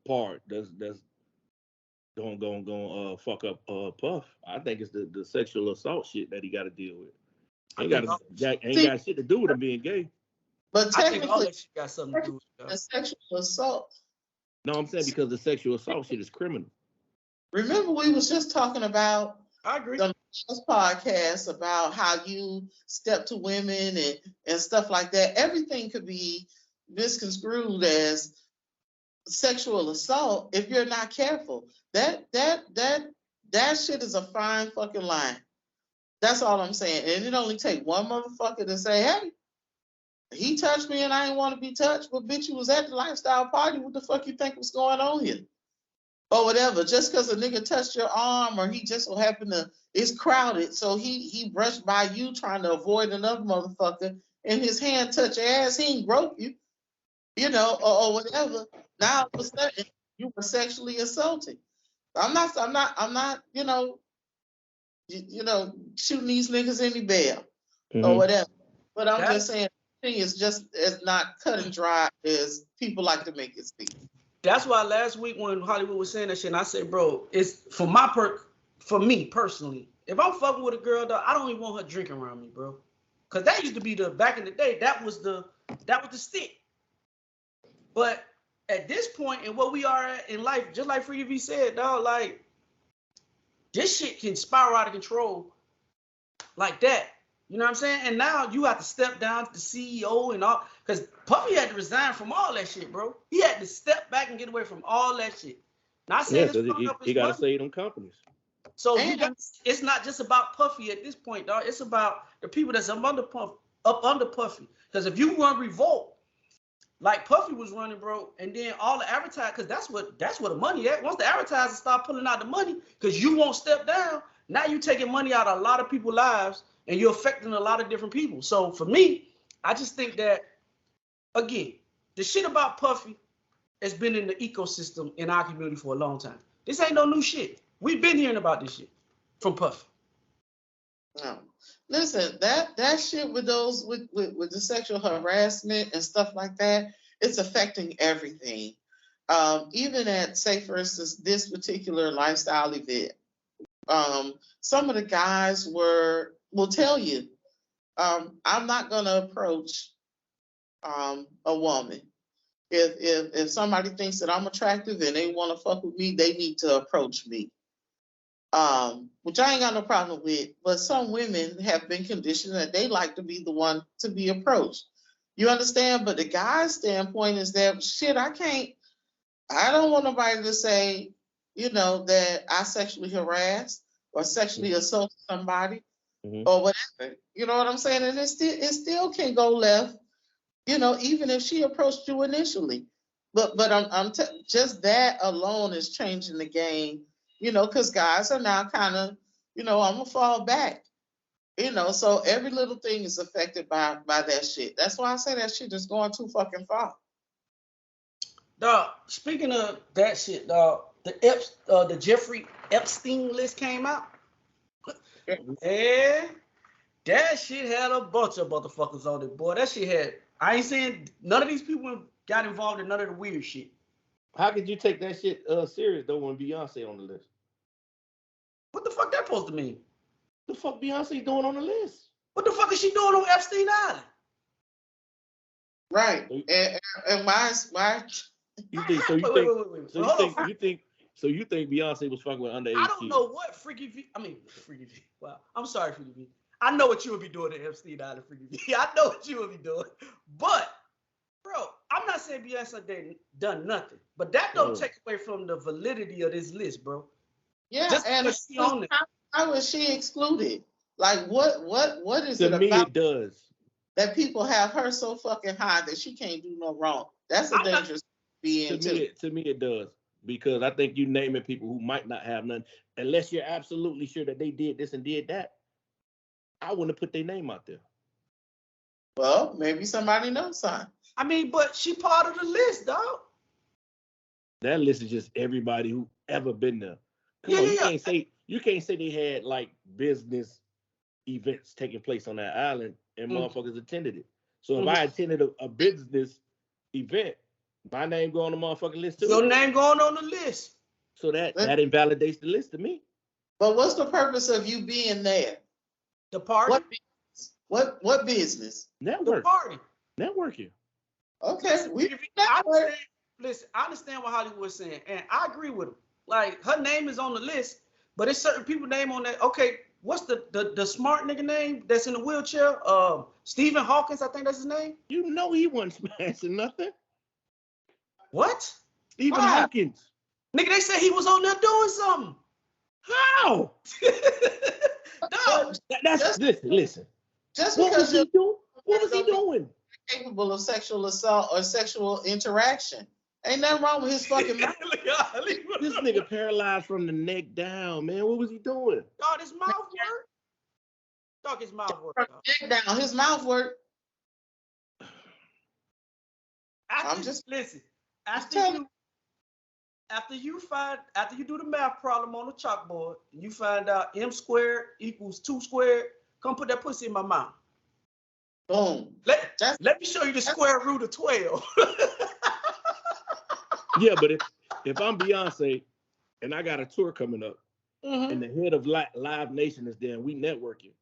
part that's gonna fuck up Puff. I think it's the sexual assault shit that he got to deal with. Ain't got shit to do with him being gay. But technically, I think all that shit got something to do with the sexual assault. No, I'm saying because the sexual assault shit is criminal. Remember, we was just talking about I agree. the podcast about how you step to women and stuff like that. Everything could be misconstrued as sexual assault if you're not careful. That shit is a fine fucking line. That's all I'm saying. And it only take one motherfucker to say, hey, he touched me and I didn't want to be touched. But bitch, you was at the lifestyle party. What the fuck you think was going on here? Or whatever. Just because a nigga touched your arm or he just so happened to, it's crowded. So he brushed by you trying to avoid another motherfucker and his hand touched your ass. He ain't broke you, or whatever. Now all of a sudden you were sexually assaulted. I'm not, shooting these niggas any bail or whatever. But I'm just saying, the thing is just as not cut and dry as people like to make it seem. That's why last week when Hollywood was saying that shit, and I said, bro, it's for me personally. If I'm fucking with a girl, though, I don't even want her drinking around me, bro. Cause that used to be back in the day, that was the stick. But at this point in what we are at in life, just like Freaky V said, dog, like this shit can spiral out of control like that. You know what I'm saying? And now you have to step down to the CEO and all, because Puffy had to resign from all that shit, bro. He had to step back and get away from all that shit. Not saying Yeah, it's because fucking up you his got to money. save them companies. So And you got, it's not just about Puffy at this point, dog. It's about the people that's up under Puffy. Because if you run Revolt, like Puffy was running, bro, and then all the advertisers, because that's where the money at. Once the advertisers start pulling out the money, because you won't step down, now you're taking money out of a lot of people's lives, and you're affecting a lot of different people. So for me, I just think that, again, the shit about Puffy has been in the ecosystem in our community for a long time. This ain't no new shit. We've been hearing about this shit from Puffy. no. Listen, that shit with those with the sexual harassment and stuff like that, it's affecting everything. Even at, say, for instance, this particular lifestyle event, some of the guys will tell you, I'm not gonna approach a woman. If somebody thinks that I'm attractive and they want to fuck with me, they need to approach me. Which I ain't got no problem with, but some women have been conditioned that they like to be the one to be approached. You understand? But the guy's standpoint is that shit, I don't want nobody to say, that I sexually harassed or sexually assaulted somebody or whatever. You know what I'm saying? And it still can go left, even if she approached you initially. But just that alone is changing the game, because guys are now kind of, I'm gonna fall back, so every little thing is affected by that shit. That's why I say that shit is going too fucking far. Dog, speaking of that shit, dog, the Jeffrey Epstein list came out. And that shit had a bunch of motherfuckers on it, boy. That shit had, I ain't saying none of these people got involved in none of the weird shit. How could you take that shit serious though when Beyonce on the list? What the fuck that supposed to mean? What the fuck Beyonce doing on the list? What the fuck is she doing on Epstein Island? Right. And why You think so? You Wait. So you think Beyonce was fucking with underage I don't kids? know what Freaky V. Wow, I'm sorry, Freaky V. I know what you would be doing at Epstein Island, Freaky V. I know what you would be doing. But, bro, I'm not saying Beyonce done nothing. But that don't take away from the validity of this list, bro. Yeah, Just and she on it. how was she excluded? Like, what is it To me, about it does. that people have her so fucking high that she can't do no wrong? That's a dangerous being too. To me, it does. Because I think you naming people who might not have none, unless you're absolutely sure that they did this and did that, I wouldn't have put their name out there. Well, maybe somebody knows something. I mean, but she part of the list, dog. That list is just everybody who ever been there. Come on, you can't say they had like business events taking place on that island and motherfuckers attended it. So if I attended a business event, my name go on the motherfucking list too. Your name going on the list. So that invalidates the list to me. But what's the purpose of you being there? The party? What business? Network. The party. Networking. Okay. I understand what Hollywood was saying, and I agree with him. Like, her name is on the list, but it's certain people's name on that. Okay, what's the smart nigga name that's in the wheelchair? Stephen Hawkins, I think that's his name. You know he wasn't smashing nothing. What? Stephen Hawkins. Nigga, they said he was on there doing something. How? No, Listen. Just What because was he doing? What was he doing? Capable of sexual assault or sexual interaction. Ain't nothing wrong with his fucking mouth. This nigga paralyzed from the neck down, man. What was he doing? Dog, his mouth work. Dog, his mouth work. From the neck down, his mouth work. Listen. After you do the math problem on the chalkboard, you find out m squared equals 2 squared. Come put that pussy in my mouth. Boom. Let me show you the square root of 12. Yeah, but if I'm Beyonce and I got a tour coming up and the head of Live Nation is there and we networking,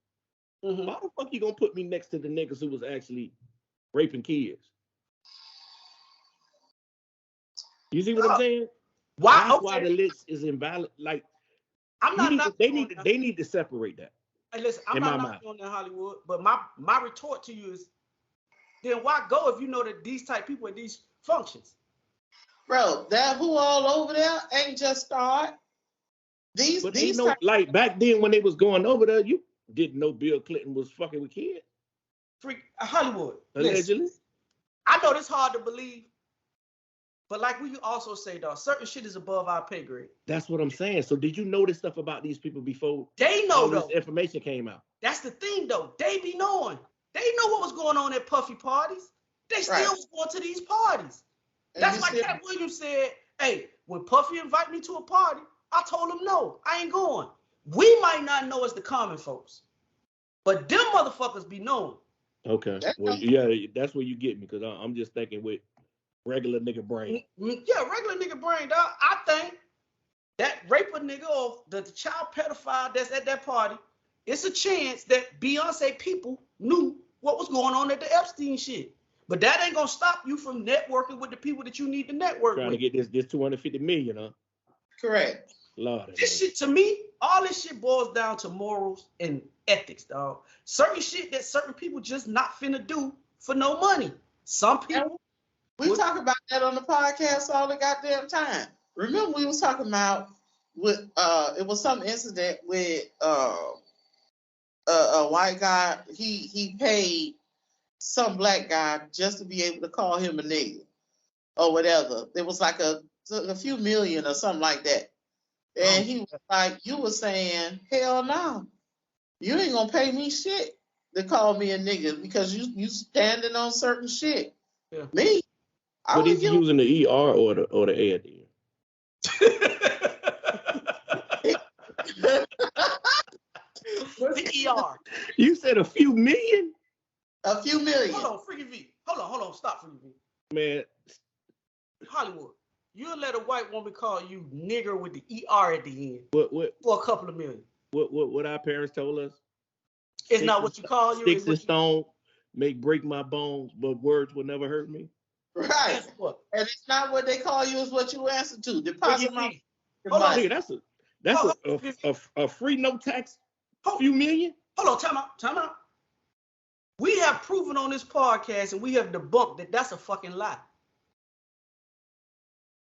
why the fuck you gonna put me next to the niggas who was actually raping kids? You see what I'm saying? That's why the list is invalid. Like, they need to separate that. Hey, listen, I'm not knocking on that Hollywood, but my retort to you is, then why go if you know that these type people at these functions? Bro, that who all over there ain't just start. But they know, like back then when they was going over there, you didn't know Bill Clinton was fucking with kids. Freak Hollywood. Allegedly. Listen, I know this hard to believe, but like we also say, dog, certain shit is above our pay grade. That's what I'm saying. So did you know this stuff about these people before they know all this information came out? That's the thing, though. They be knowing. They know what was going on at Puffy parties. They still was going to these parties. And that's why Cat Williams said, hey, when Puffy invited me to a party, I told him no, I ain't going. We might not know as the common folks, but them motherfuckers be knowing. Okay. Well, yeah, that's where you get me, because I'm just thinking with regular nigga brain. Yeah, regular nigga brain, dog. I think that raper nigga or the child pedophile that's at that party, it's a chance that Beyonce people knew what was going on at the Epstein shit. But that ain't gonna stop you from networking with the people that you need to network with. Trying to get this 250 million, huh? Correct. Lord, this shit, to me, all this shit boils down to morals and ethics, dog. Certain shit that certain people just not finna do for no money. Some people. We talk about that on the podcast all the goddamn time. Remember we was talking about with it was some incident with a white guy. He paid some black guy just to be able to call him a nigga or whatever. It was like a few million or something like that. And he was like, you were saying, hell no, you ain't gonna pay me shit to call me a nigga because you standing on certain shit. Yeah. Me, but is he using the ER or the A at the end? The ER. You said a few million? A few million. Hold on, Freaky V. Hold on, stop, Freaky V. Man. Hollywood, you'll let a white woman call you nigger with the ER at the end what for a couple of million. What our parents told us? It's not what you call you. Sticks and stone may break my bones, but words will never hurt me. Right. And it's not what they call you, it's what you answer to. Deposit my money. That's a free no tax few million. Hold on, time out. We have proven on this podcast and we have debunked that that's a fucking lie.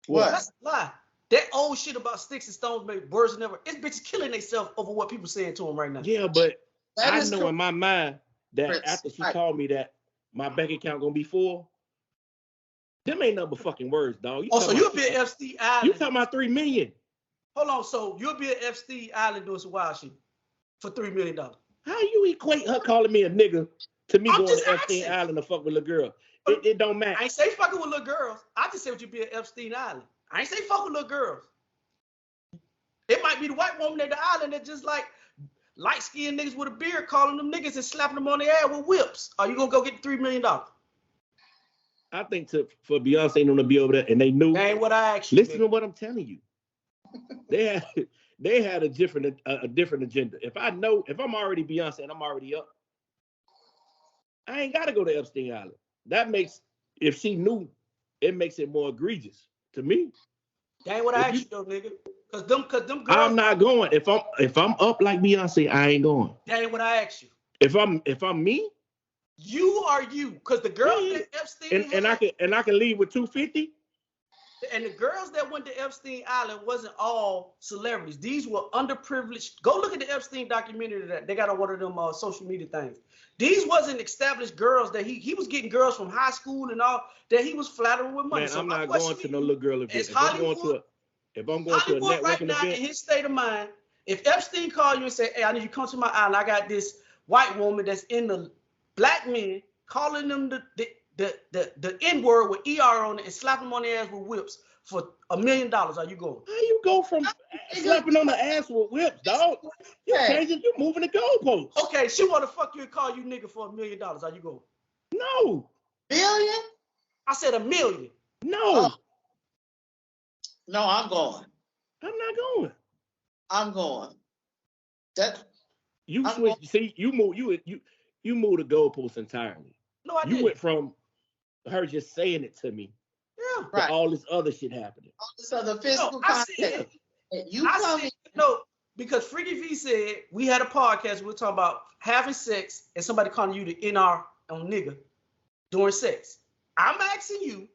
What? That's a lie. That old shit about sticks and stones make birds never. It's bitches killing themselves over what people saying to them right now. Yeah, but I know in my mind that after she told me that my bank account gonna be full, them ain't nothing but fucking words, dog. So you'll be at Epstein Island. You talking about $3 million? Hold on, so you'll be at Epstein Island doing some wild shit for $3 million. How you equate her calling me a nigga to me going to Epstein Island to fuck with a girl? It don't matter. I ain't say fucking with little girls. I just said would you be at Epstein Island. I ain't say fuck with little girls. It might be the white woman at the island that just like light-skinned niggas with a beard calling them niggas and slapping them on the ass with whips. Are you gonna go get $3 million? I think for Beyonce to be over there and they knew. That ain't what I actually. Listen to what I'm telling you. They had a different agenda. If I'm already Beyonce and I'm already up, I ain't gotta go to Epstein Island. That makes, if she knew, it makes it more egregious to me. That ain't what I asked you though, nigga. Cause them girls. I'm not going. If I'm up like Beyonce, I ain't going. That ain't what I asked you. If I'm me, you are you. Cause the girls that Epstein and I can leave with 250. And the girls that went to Epstein Island wasn't all celebrities. These were underprivileged. Go look at the Epstein documentary that they got on one of them social media things. These wasn't established girls that he was getting girls from high school and all that he was flattering with money. Man, so I'm not going to no little girl event. If I'm going to a networking right now event, in his state of mind, if Epstein called you and said, hey, I need you to come to my island, I got this white woman that's in the black men calling them the N-word with ER on it and slapping them on the ass with whips for $1 million. Are you going? How you go from slapping on the ass with whips, dog? You changing, you moving the goalposts. Okay, she want to fuck you and call you nigga for $1 million. Are you going? No. Billion? I said $1 million. No. No, I'm going. I'm not going. I'm going. That you switch. See, you move the goalposts entirely. No, I didn't. You went from her just saying it to me, to all this other shit happening. All this other physical contact. No, because Freaky V said we had a podcast. We were talking about having sex and somebody calling you the NR on nigga during sex. I'm asking you,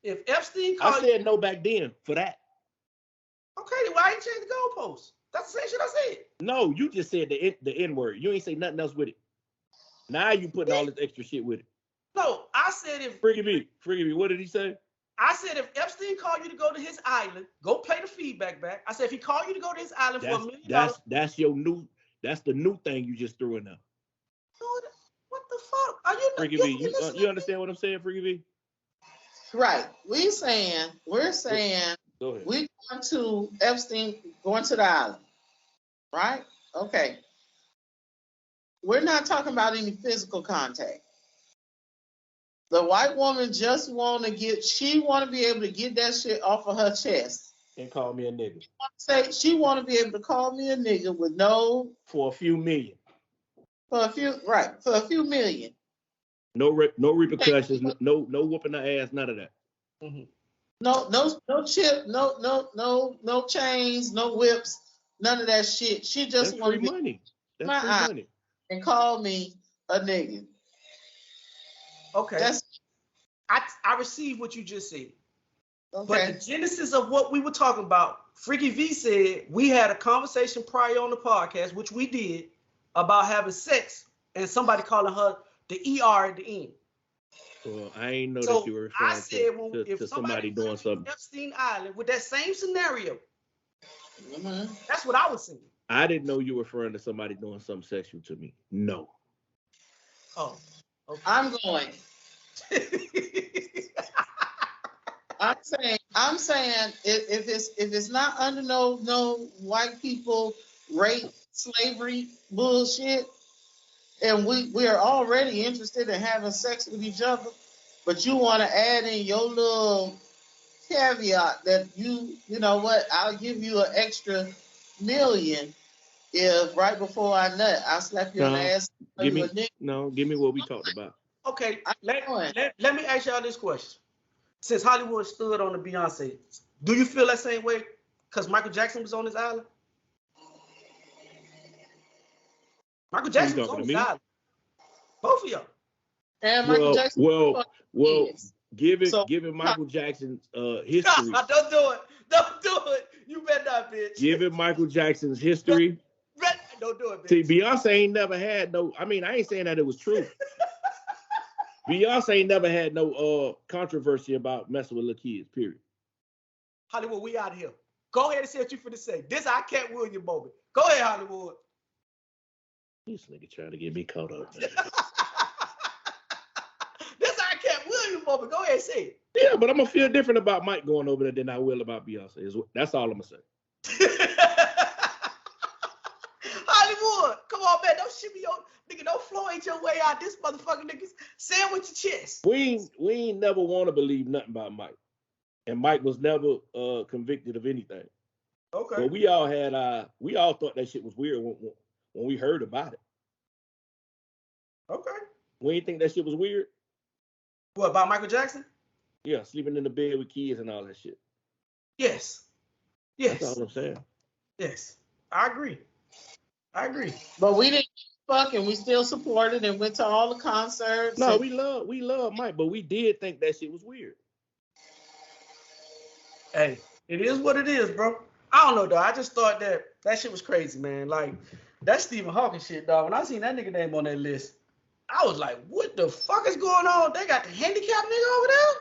If Epstein I called said no back then for that. okay, then why ain't change the goalposts? That's the same shit I said. No, you just said the N word. You ain't say nothing else with it. Now you putting all this extra shit with it. No, I said if Freaky B, what did he say? I said if Epstein called you to go to his island, go play the feedback back. I said if he called you to go to his island for $1 million, that's the new thing you just threw in there. What the fuck? Are you Freaky B, you understand what I'm saying, Freaky B? Right. We're saying Go ahead. we're going to Epstein, going to the island. Right? Okay. We're not talking about any physical contact. The white woman just want to be able to get that shit off of her chest. And call me a nigga. She want to be able to call me a nigga with for a few million. For a few million. No repercussions, no whooping her ass, none of that. Mm-hmm. No chip, no chains, no whips, none of that shit. She just want free money. That's free money. And call me a nigga. Okay. I received what you just said. Okay. But the genesis of what we were talking about, Freaky V said we had a conversation prior on the podcast, which we did, about having sex and somebody calling her the ER at the end. Well, I ain't know that you were referring to somebody doing something. Epstein Island with that same scenario. Mm-hmm. That's what I was saying. I didn't know you were referring to somebody doing something sexual to me. No. Oh. Okay. I'm going. I'm saying if it's not under no white people rape slavery bullshit, and we are already interested in having sex with each other, but you want to add in your little caveat that you know what, I'll give you an extra $1 million if right before I nut I slap you on the ass. Give me what we talked about. Okay, let me ask y'all this question. Since Hollywood stood on the Beyonce, do you feel that same way? Because Michael Jackson was on his island? Michael Jackson was on his island. Both of y'all. And Michael Jackson. Given Michael Jackson's history. Don't do it. Don't do it. You better not, bitch. Given Michael Jackson's history. Don't do it, bitch. See, Beyonce ain't never had no, I ain't saying that it was true. Beyonce ain't never had no controversy about messing with little kids, period. Hollywood, we out of here. Go ahead and say what you finna say. This I Cat Williams moment. Go ahead, Hollywood. This nigga trying to get me caught up. This I Cat Williams moment. Go ahead and say it. Yeah, but I'm gonna feel different about Mike going over there than I will about Beyonce. That's all I'm gonna say. Hollywood, come on, man. Don't shimmy your nigga. Don't float your way out. This motherfucking niggas. Say it with your chest. We ain't never want to believe nothing about Mike, and Mike was never convicted of anything. Okay. But we all thought that shit was weird when we heard about it. Okay. We ain't think that shit was weird. What about Michael Jackson? Yeah, sleeping in the bed with kids and all that shit. Yes. That's all I'm saying. Yes, I agree. But we didn't fuck, and we still supported and went to all the concerts. No, we love Mike, but we did think that shit was weird. Hey, it is what it is, bro. I don't know, dog. I just thought that shit was crazy, man. Like, that Stephen Hawking shit, dog. When I seen that nigga name on that list, I was like, what the fuck is going on? They got the handicapped nigga over there?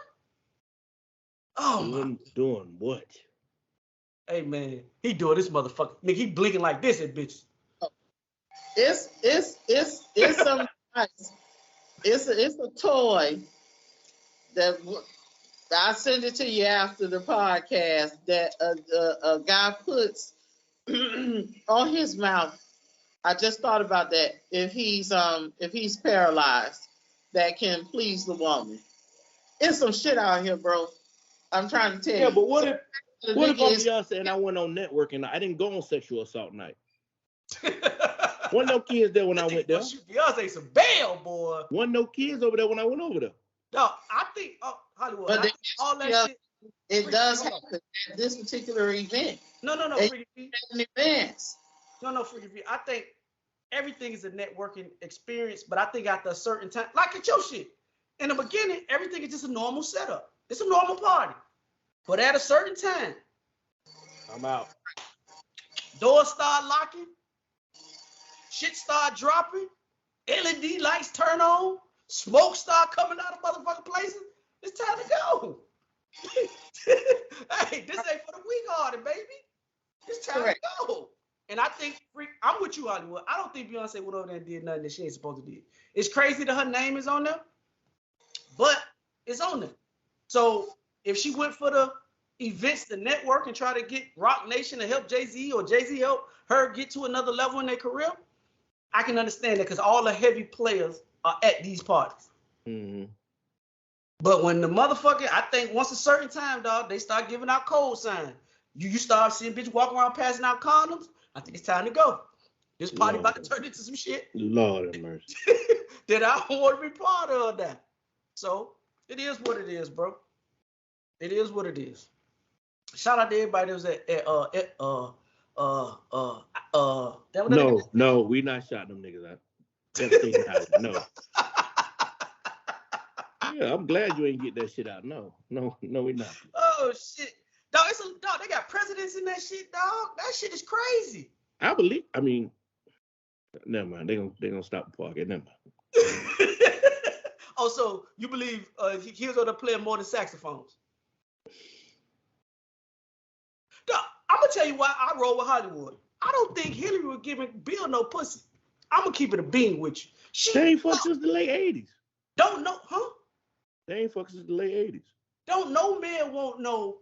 Oh, doing what? Hey, man, he doing this motherfucker. Nigga, he blinking like this at bitches. It's some it's a toy that I send it to you after the podcast that a guy puts on his mouth. I just thought about that. If he's paralyzed, that can please the woman. It's some shit out here, bro. I'm trying to tell you. Yeah, but what if I'm Beyonce and I went on network and I didn't go on sexual assault night? Wasn't no kids there when I went there. Beyonce some bail, boy. Wasn't no kids over there when I went over there. No, I think Hollywood. But all that shit. It does happen at this particular event. No, Freaky V. Events. No, Freaky V. I think everything is a networking experience, but I think after a certain time, like at your shit, in the beginning, everything is just a normal setup. It's a normal party. But at a certain time, I'm out. doors start locking, shit start dropping, LED lights turn on, smoke start coming out of motherfucking places. It's time to go. Hey, this ain't for the weak-hearted, baby. It's time to go. And I think, I'm with you, Hollywood. I don't think Beyonce went over there and did nothing that she ain't supposed to do. It's crazy that her name is on there, but it's on there. So if she went for the events, the network, and try to get Rock Nation to help Jay-Z or Jay-Z help her get to another level in their career, I can understand that because all the heavy players are at these parties. Mm-hmm. But when the motherfucker, I think once a certain time, dog, they start giving out code signs. You start seeing bitches walking around passing out condoms. I think it's time to go. This party about to turn into some shit. Lord have mercy. That I don't want to be part of that. So it is what it is, bro. It is what it is. Shout out to everybody that was at No, we not shouting them niggas out. Theze Nutz, no. Yeah, I'm glad you ain't get that shit out. No, we not. Oh shit. Dog, they got presidents in that shit, dog. That shit is crazy. I mean, never mind. They gonna stop the park. Never mind. Oh, so you believe he was gonna play more than saxophones? Dog, I'm gonna tell you why I roll with Hollywood. I don't think Hillary was giving Bill no pussy. I'm gonna keep it a bean with you. They ain't fucked since the late 80s. Don't know, huh? They ain't fucked since the late 80s. Don't no man want no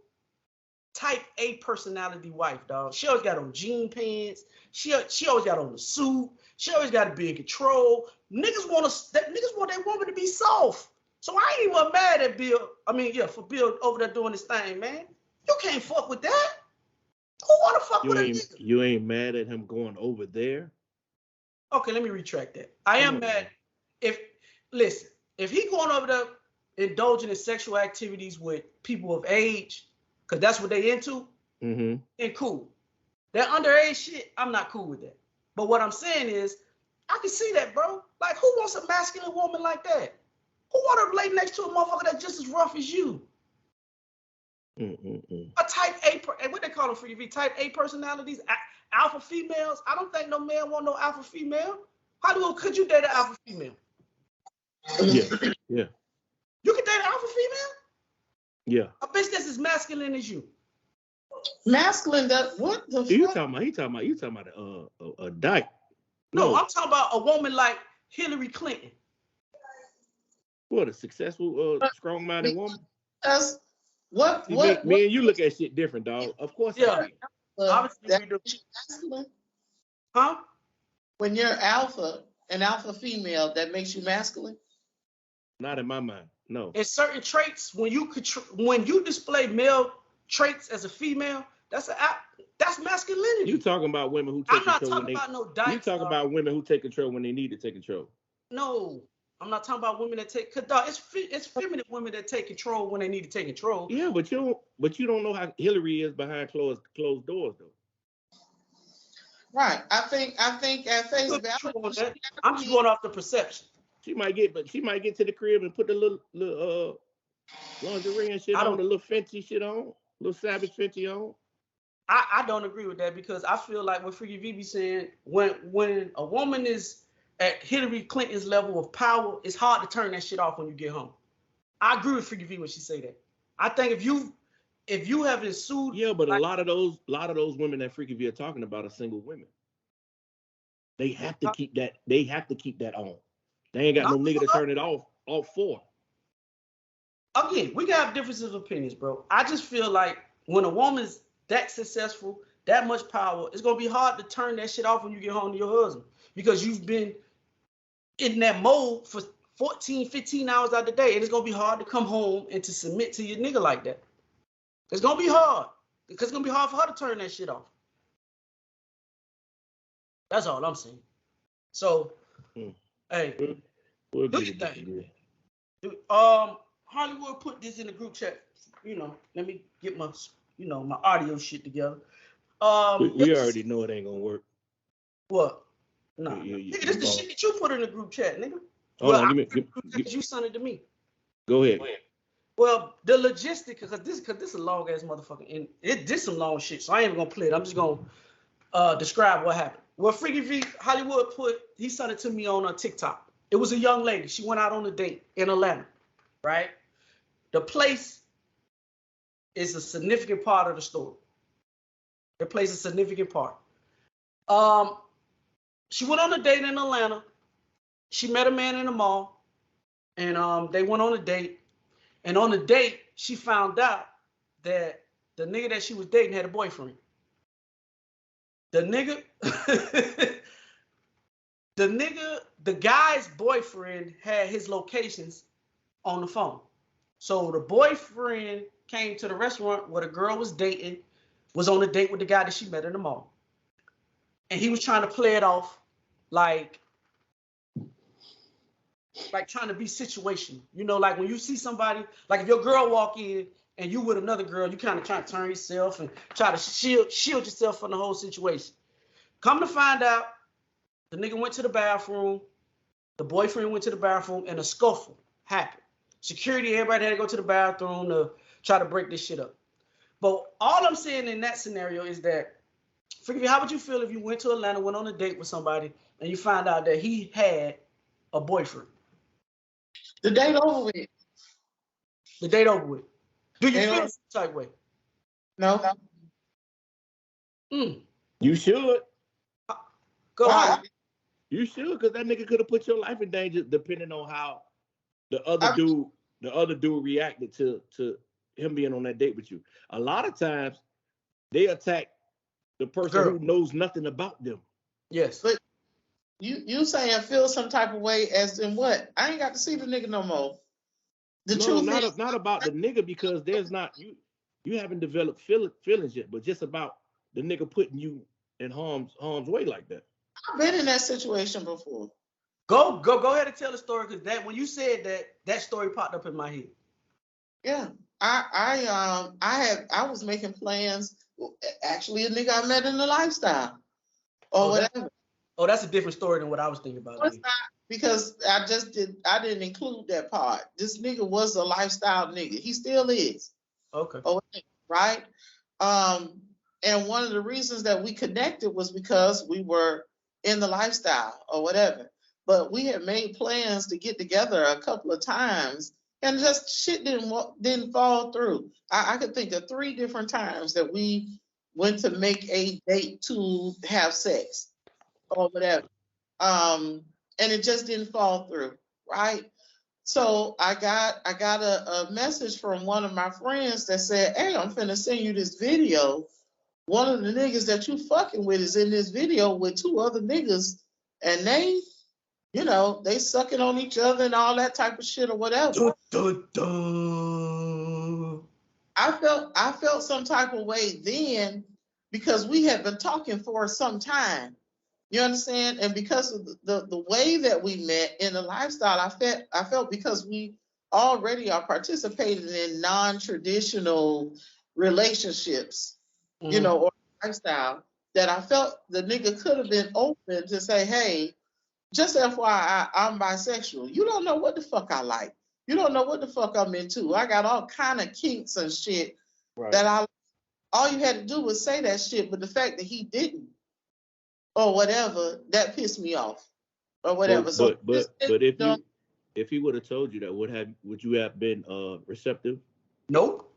type A personality wife, dog. She always got on jean pants. She always got on the suit. She always got to be in control. Niggas want their woman to be soft. So I ain't even mad at Bill. I mean, yeah, for Bill over there doing his thing, man. You can't fuck with that. Who want to fuck with a nigga? You ain't mad at him going over there? Okay, let me retract that. I am mad. If he going over there indulging in sexual activities with people of age, because that's what they into, then cool. That underage shit, I'm not cool with that. But what I'm saying is, I can see that, bro. Like, who wants a masculine woman like that? Who want to lay next to a motherfucker that's just as rough as you? A type A, what they call them for you? Type A personalities, alpha females. I don't think no man want no alpha female. Hollywood, could you date an alpha female? Yeah. You could date an alpha female? Yeah. A bitch that's as masculine as you. Masculine? What the fuck? You talking about a dyke? No, I'm talking about a woman like Hillary Clinton. What, a successful, strong-minded woman? That's me and you look at shit different, dog. Of course. Yeah. Obviously, we do. Masculine? Huh? When you're an alpha female, that makes you masculine? Not in my mind. No. In certain traits, when you display male traits as a female, that's masculinity. You talking about women who take control? I'm not talking about no dykes. You talking about women who take control when they need to take control? No, I'm not talking about women that take. Cause dog, it's feminine women that take control when they need to take control. Yeah, but you don't know how Hillary is behind closed doors though. Right. I think at face value, I'm just going off the perception. She might get to the crib and put the little lingerie and shit on, the little Fenty shit on, little Savage Fenty on. I don't agree with that because I feel like what Freaky V be saying, when a woman is at Hillary Clinton's level of power, it's hard to turn that shit off when you get home. I agree with Freaky V when she say that. I think if you have ensued, yeah, but a lot of those women that Freaky V are talking about are single women. They have to keep that. They have to keep that on. They ain't got no nigga to turn it off for. Again, we got differences of opinions, bro. I just feel like when a woman's that successful, that much power, it's gonna be hard to turn that shit off when you get home to your husband because you've been in that mode for 14, 15 hours out of the day, and it's gonna be hard to come home and to submit to your nigga like that. It's gonna be hard because it's gonna be hard for her to turn that shit off. That's all I'm saying. So, hey, do your thing. Hollywood put this in the group chat. Let me get my, my audio shit together. We already know it ain't gonna work. What? No, nigga, this the shit that you put in the group chat, nigga. Hold on, give me. You sent it to me. Go ahead. Well, the logistic, because this is a long ass motherfucking, and it did some long shit, so I ain't even gonna play it. I'm just gonna describe what happened. Well, Freaky V Hollywood he sent it to me on TikTok. It was a young lady. She went out on a date in Atlanta, right? The place is a significant part of the story. It plays a significant part. She went on a date in Atlanta. She met a man in the mall, and they went on a date. And on the date, she found out that the nigga that she was dating had a boyfriend. The guy's boyfriend had his locations on the phone. So the boyfriend came to the restaurant where the girl was dating, was on a date with the guy that she met in the mall. And he was trying to play it off like trying to be situational. You know, like when you see somebody, like if your girl walk in and you with another girl, you kind of try to turn yourself and try to shield yourself from the whole situation. Come to find out, the nigga went to the bathroom, the boyfriend went to the bathroom, and a scuffle happened. Security, everybody had to go to the bathroom to try to break this shit up. But all I'm saying in that scenario is that, forgive me, how would you feel if you went to Atlanta, went on a date with somebody, and you find out that he had a boyfriend? The date over with. The date over with. Do you feel some type way? No. You should. Go ahead. You should, because that nigga could have put your life in danger depending on how the other dude reacted to him being on that date with you. A lot of times they attack the person who knows nothing about them. Yes. But you saying feel some type of way as in what? I ain't got to see the nigga no more. The truth is not about the nigga, because there's not you haven't developed feelings yet, but just about the nigga putting you in harm's way like that. I've been in that situation before. Go ahead and tell the story, because that when you said that story popped up in my head. Yeah, I was making plans. Actually, a nigga I met in the lifestyle or whatever. That's a different story than what I was thinking about. No, it's not, because I didn't include that part. This nigga was a lifestyle nigga. He still is. Okay. Right. And one of the reasons that we connected was because we were in the lifestyle or whatever. But we had made plans to get together a couple of times, and just shit didn't fall through. I could think of 3 different times that we went to make a date to have sex or whatever. And it just didn't fall through, right? So I got a message from one of my friends that said, "Hey, I'm finna send you this video. One of the niggas that you fucking with is in this video with 2 other niggas, and they, they sucking on each other and all that type of shit or whatever." Dun, dun, dun. I felt some type of way then, because we had been talking for some time. You understand? And because of the way that we met in the lifestyle, I felt because we already are participating in non-traditional relationships, or lifestyle, that I felt the nigga could have been open to say, "Hey, just FYI, I'm bisexual. You don't know what the fuck I like. You don't know what the fuck I'm into. I got all kind of kinks and shit that all you had to do was say that shit." But the fact that he didn't, or whatever, that pissed me off, or whatever. But if he would have told you that, would you have been receptive? Nope.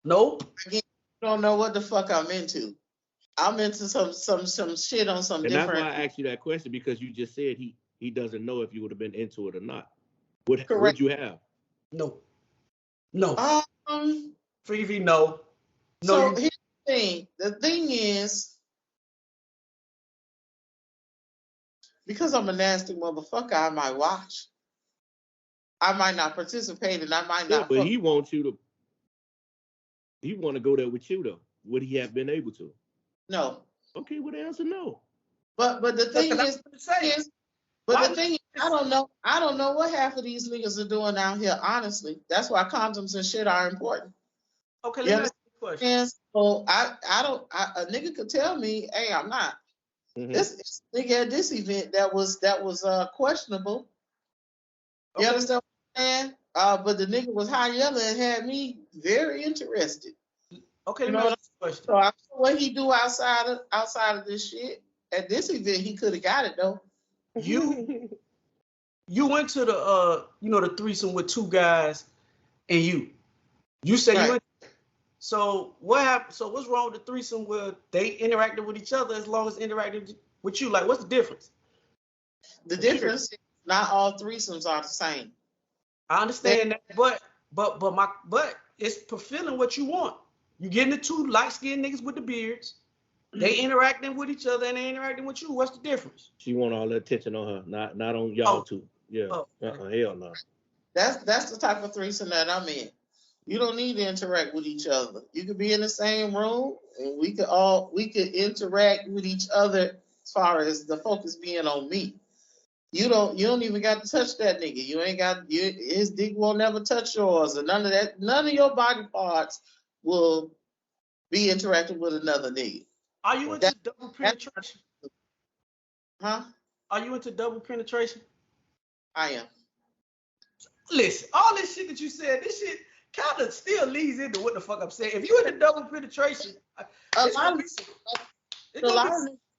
Again, you don't know what the fuck I'm into. I'm into some shit on some different. And that's why I asked you that question, because you just said he doesn't know if you would have been into it or not. Would you have? No. Free V, no. So here's the thing. The thing is, because I'm a nasty motherfucker, I might watch. I might not participate, and I might not. But he wants you to. He want to go there with you, though. Would he have been able to? No. Okay, well, the answer no. But the thing is, I don't know. I don't know what half of these niggas are doing out here. Honestly, that's why condoms and shit are important. Okay, let me ask you a question. So a nigga could tell me, "Hey, I'm not." Mm-hmm. This nigga at this event that was questionable. Okay. You understand what I'm saying? But the nigga was high yellow and had me very interested. Okay, You let know me what ask you a question. So I don't know what he do outside of this shit. At this event, he could have got it though. You went to the the threesome with two guys and you say you Right. went. So what happened? So what's wrong with the threesome where they interacted with each other as long as interacted with you? Like, what's the difference? The difference is not all threesomes are the same. I understand that, but it's fulfilling what you want. You getting the two light-skinned niggas with the beards. They interacting with each other and they interacting with you. What's the difference? She want all the attention on her, not on y'all two. Yeah. Hell no. That's the type of threesome that I'm in. You don't need to interact with each other. You could be in the same room and we could interact with each other as far as the focus being on me. You don't even got to touch that nigga. You ain't got his dick won't never touch yours or none of that. None of your body parts will be interacting with another nigga. Are you into double penetration? Huh? Are you into double penetration? I am. Listen, all this shit that you said, this shit kind of still leads into what the fuck I'm saying. If you into double penetration,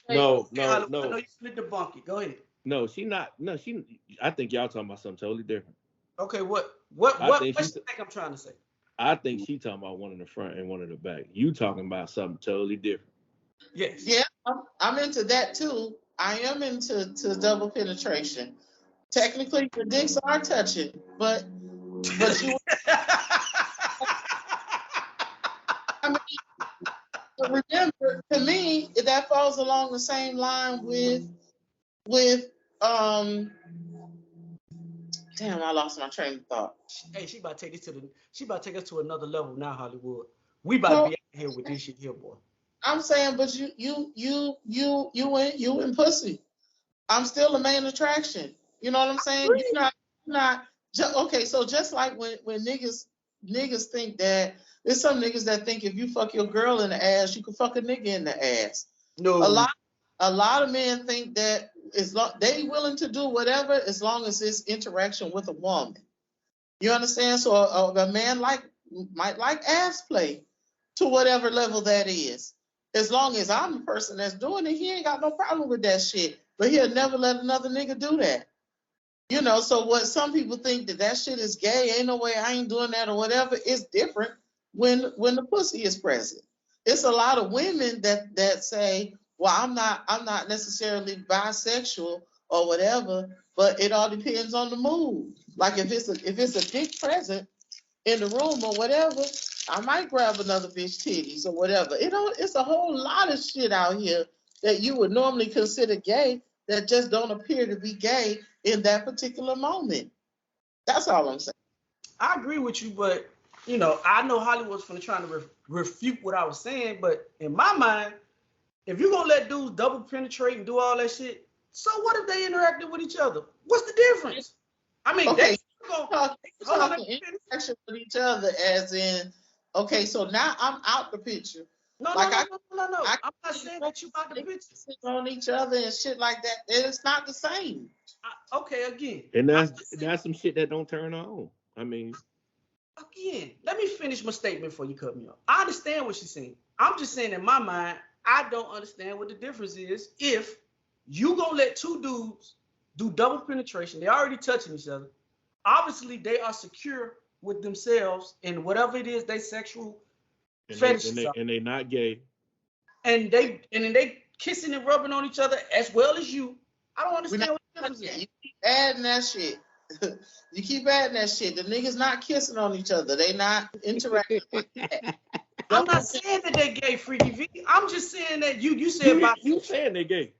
No. I know you split the bunkie. Go ahead. No, she not. No, she. I think y'all talking about something totally different. Okay, what you think I'm trying to say? I think she talking about one in the front and one in the back. You talking about something totally different. Yes. Yeah, I'm into that too. I am into double penetration. Technically, your dicks are touching, but you. I mean, remember, to me, that falls along the same line with Damn, I lost my train of thought. Hey, she about to take us to another level now, Hollywood. We about to be out here with this shit here, boy. I'm saying, but you in pussy. I'm still a main attraction. You know what I'm saying? You're not okay. So just like when niggas think that there's some niggas that think if you fuck your girl in the ass, you can fuck a nigga in the ass. No. A lot of men think that they willing to do whatever as long as it's interaction with a woman. You understand? So a man might like ass play to whatever level that is. As long as I'm the person that's doing it, he ain't got no problem with that shit. But he'll never let another nigga do that. You know, so what some people think that shit is gay, ain't no way I ain't doing that or whatever, it's different when the pussy is present. It's a lot of women that say, well, I'm not necessarily bisexual or whatever, but it all depends on the mood. Like if it's a dick present in the room or whatever, I might grab another bitch titties or whatever. It's a whole lot of shit out here that you would normally consider gay that just don't appear to be gay in that particular moment. That's all I'm saying. I agree with you, but I know Hollywood's trying to refute what I was saying, but in my mind, if you're gonna let dudes double penetrate and do all that shit, so what if they interacted with each other? What's the difference? I mean, okay, talking interaction with each other as in, okay, so now I'm out the picture. No. I'm not saying that you out the picture. On each other and shit like that. It's not the same. Okay, again. And that's some shit that don't turn on. I mean, again, let me finish my statement before you cut me off. I understand what she's saying. I'm just saying in my mind, I don't understand what the difference is if you gonna let two dudes do double penetration. They already touching each other. Obviously, they are secure with themselves and whatever it is they sexual fetishes are. And they not gay. And then they kissing and rubbing on each other as well as you. I don't understand what the difference is. You keep adding that shit. You keep adding that shit. The niggas not kissing on each other. They not interacting like that. I'm not saying that they gay, Freaky V. I'm just saying that you said bisexual. You saying they gay.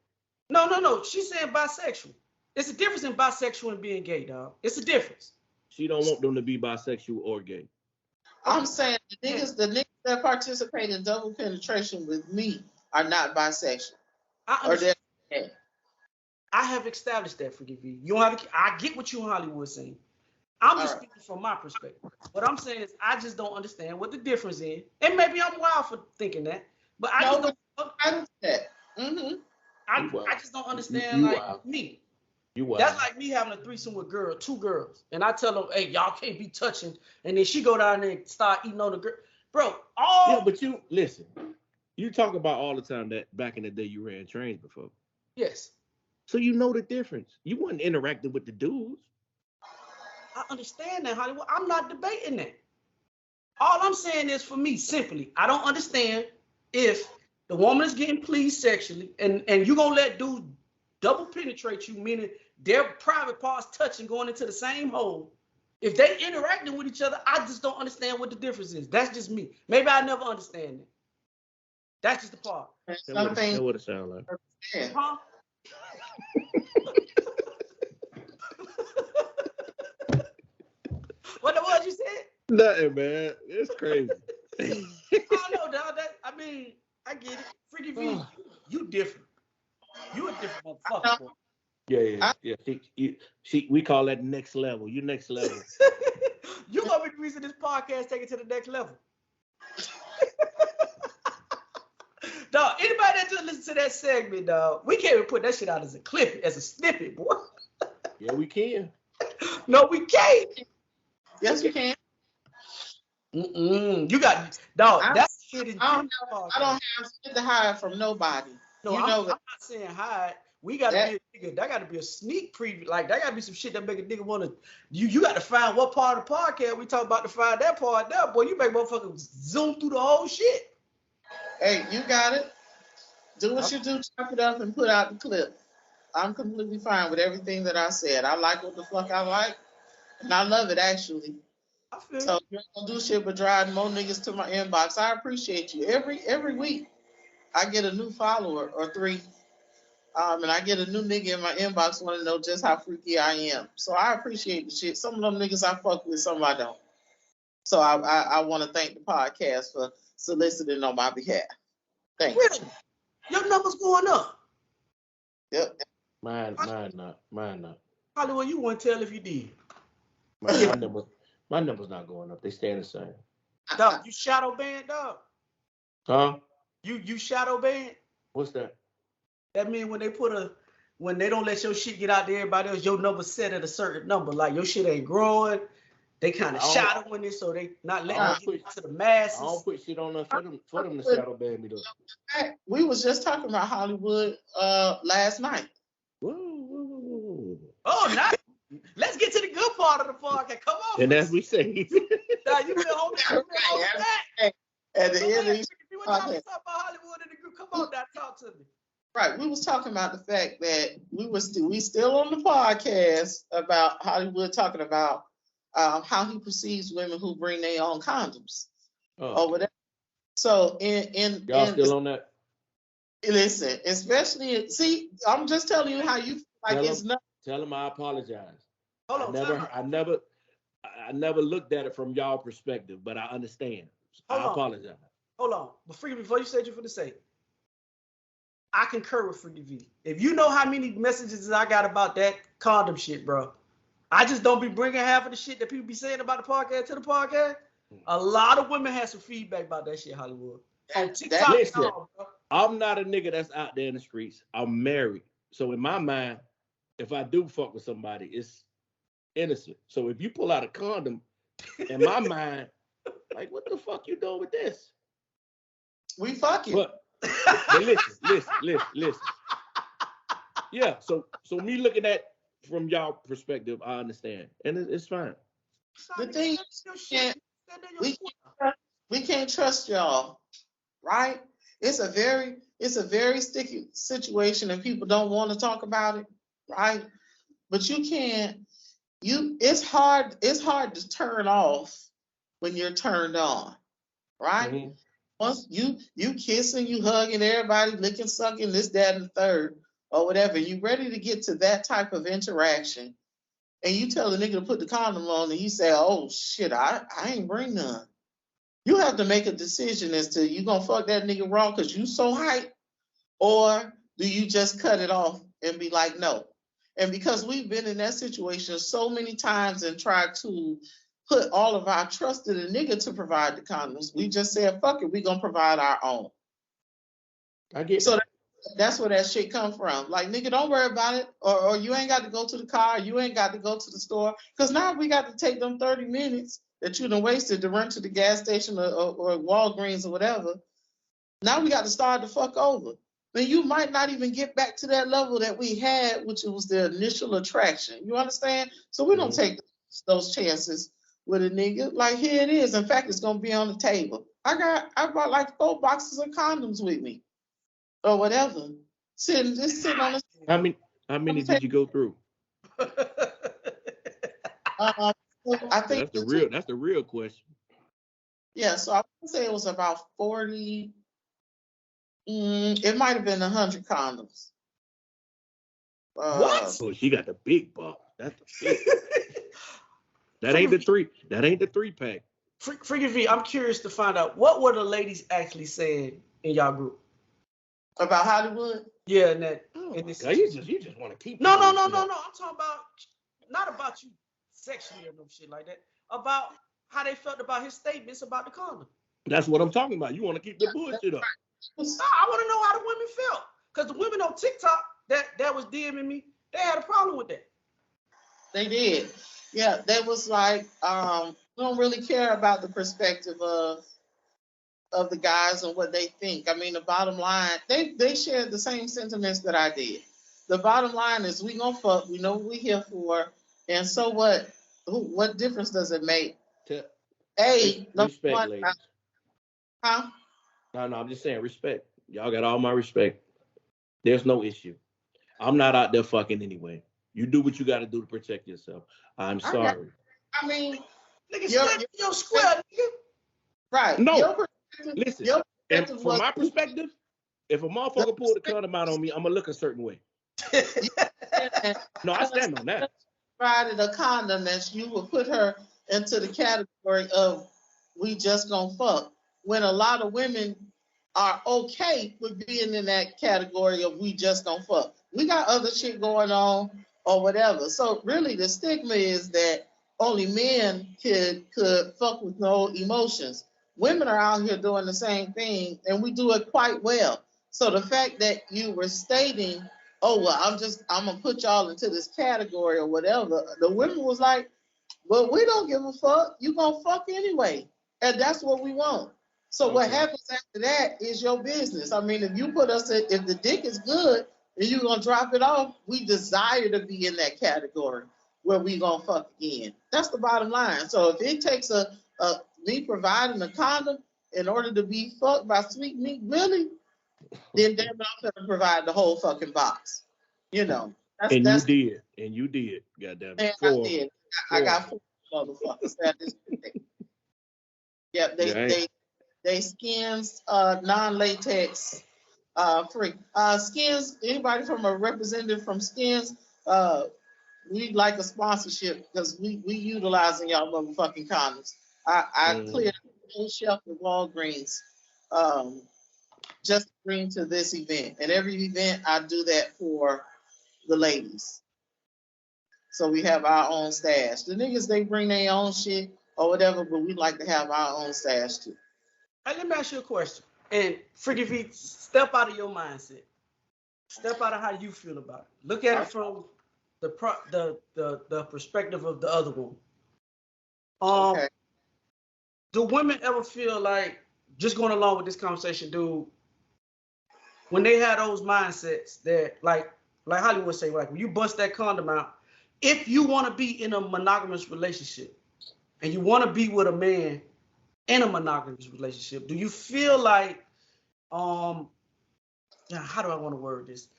No. She's saying bisexual. It's a difference in bisexual and being gay, dog. It's a difference. She don't want them to be bisexual or gay. I'm saying the niggas that participate in double penetration with me are not bisexual. I have established that, Freaky V. You don't have to. I get what you in Hollywood saying. I'm just speaking from my perspective. What I'm saying is I just don't understand what the difference is. And maybe I'm wild for thinking that. But I just don't. I understand. I just don't understand me. That's like me having a threesome with two girls, and I tell them, "Hey, y'all can't be touching," and then she go down there and start eating on the girl, bro. Yeah, but you listen. You talk about all the time that back in the day you ran trains before. Yes. So you know the difference. You wasn't interacting with the dudes. I understand that, Hollywood. I'm not debating that. All I'm saying is, for me, simply, I don't understand if the woman is getting pleased sexually, and you gonna let dudes double penetrate you, meaning their private parts touching, going into the same hole. If they interacting with each other, I just don't understand what the difference is. That's just me. Maybe I never understand it. That's just the part. That would have sound like. Huh? What the was you said? Nothing, man. It's crazy. I know, dog. I mean, I get it. Freaky V, you different. You a different motherfucker. Yeah. We call that next level. You next level. You gonna be the reason this podcast take it to the next level. Dog, anybody that just listen to that segment, dog, we can't even put that shit out as a clip, as a snippet, boy. Yeah, we can. No, we can't. Yes, we can. You got, dog. That's shit. I don't have shit to hide from nobody. No, I'm not saying hide. We gotta be a nigga. That gotta be a sneak preview. Like that gotta be some shit that make a nigga wanna. You got to find what part of the podcast we talk about to find that part. There, boy, you make motherfuckers zoom through the whole shit. Hey, you got it. Do what you do. Chop it up and put out the clip. I'm completely fine with everything that I said. I like what the fuck I like, and I love it actually. I feel so you don't do shit but drive more niggas to my inbox. I appreciate you. Every week, I get a new follower or 3. And I get a new nigga in my inbox want to know just how freaky I am. So I appreciate the shit. Some of them niggas I fuck with, some I don't. So I want to thank the podcast for soliciting on my behalf. Thank you. Your numbers going up. Yep. Mine not. Hollywood, you wouldn't tell if you did. My numbers not going up. They staying the same. Dog, you shadow banned, dog? Huh? You shadow banned? What's that? That means when they don't let your shit get out to everybody else, your number set at a certain number. Like your shit ain't growing. They kind of shadowing it, so they not letting it to the masses. I don't put shit on there for them to shadow ban me though. We was just talking about Hollywood last night. Whoa. Oh, nice. Let's get to the good part of the podcast. Come on. And as we say. Now you been holding that. At the end of these you talk about Hollywood in the group. Come on now, talk to me. Right. We was talking about the fact that we still on the podcast about Hollywood talking about how he perceives women who bring their own condoms over there. So in y'all still on that? Listen, especially I'm just telling you how you feel like it's not. Tell him I apologize. Hold on. I never looked at it from y'all perspective, but I understand. I apologize. Hold on. Before you said you're for the sake, I concur with Freaky V. If you know how many messages I got about that condom shit, bro, I just don't be bringing half of the shit that people be saying about the podcast to the podcast. A lot of women have some feedback about that shit, Hollywood. On TikTok, listen, I'm not a nigga that's out there in the streets. I'm married. So in my mind, if I do fuck with somebody, it's innocent. So if you pull out a condom, in my mind, like, what the fuck you doing with this? We fucking. But listen. Yeah, so me looking at from y'all perspective, I understand, and it's fine. The thing is, we can't trust y'all, right? It's a very sticky situation, and people don't want to talk about it, right? But you can't. It's hard to turn off when you're turned on, right? Mm-hmm. Once you kissing, you hugging everybody, licking, sucking, this, that, and the third, or whatever, you ready to get to that type of interaction, and you tell the nigga to put the condom on, and you say, oh shit, I ain't bring none. You have to make a decision as to you gonna fuck that nigga raw because you so hype, or do you just cut it off and be like, no? And because we've been in that situation so many times and tried to put all of our trust in a nigga to provide the condoms, we just said, fuck it, we gonna provide our own. I get so. That's where that shit come from. Like, nigga, don't worry about it. Or you ain't got to go to the car. You ain't got to go to the store. Because now we got to take them 30 minutes that you done wasted to run to the gas station or Walgreens or whatever. Now we got to start the fuck over. But you might not even get back to that level that we had, which was the initial attraction. You understand? So we don't take those chances with a nigga. Like, here it is. In fact, it's going to be on the table. I brought like 4 boxes of condoms with me. Or whatever. Sitting on the How many did you go through? I think that's the real question. Yeah, so I would say it was about 40. It might have been 100 condoms. What? So she got the big box. That's the big. That ain't the 3. That ain't the 3-pack. Freaky V, I'm curious to find out what were the ladies actually saying in y'all group about Hollywood. Yeah, and that. In this you just want to keep. No. I'm talking about not about you sexually or no shit like that. About how they felt about his statements about the condom. That's what I'm talking about. You want to keep the bullshit up. I want to know how the women felt, because the women on TikTok that was DMing me, they had a problem with that. They did. Yeah, they was like, we don't really care about the perspective of the guys and what they think. I mean, the bottom line, they shared the same sentiments that I did. The bottom line is we gonna fuck. We know what we here for, and so what? What difference does it make? Respect, one, ladies. Huh? No, I'm just saying respect. Y'all got all my respect. There's no issue. I'm not out there fucking anyway. You do what you got to do to protect yourself. I'm sorry. I mean, nigga, you're square, nigga. Right. No. Listen, and from my perspective, if a motherfucker pulled the condom out on me, I'm gonna look a certain way. No, I stand on that. Provided a condom, that you would put her into the category of we just gonna fuck. When a lot of women are okay with being in that category of we just gonna fuck. We got other shit going on or whatever. So really, the stigma is that only men could fuck with no emotions. Women are out here doing the same thing, and we do it quite well. So the fact that you were stating, oh, well, I'm going to put y'all into this category or whatever, the women was like, well, we don't give a fuck. You going to fuck anyway. And that's what we want. So what happens after that is your business. I mean, if you put us in, if the dick is good and you're going to drop it off, we desire to be in that category where we going to fuck again. That's the bottom line. So if it takes me providing a condom in order to be fucked by sweet meat, really, then damn it, I'm gonna provide the whole fucking box. You know. You did. Goddamn it. I did. I got 4 motherfuckers. That is. Yep. They skins non-latex free. Skins. Anybody from a representative from Skins? We'd like a sponsorship because we utilizing y'all motherfucking condoms. I cleared the whole shelf of Walgreens just to bring to this event. And every event I do that for the ladies. So we have our own stash. The niggas, they bring their own shit or whatever, but we like to have our own stash too. Hey, let me ask you a question. And Freaky V, step out of your mindset. Step out of how you feel about it. Look at it from the perspective of the other woman. Okay. Do women ever feel like, just going along with this conversation, dude, when they have those mindsets that like Hollywood say, like when you bust that condom out, if you want to be in a monogamous relationship and you want to be with a man in a monogamous relationship, do you feel like, how do I want to word this?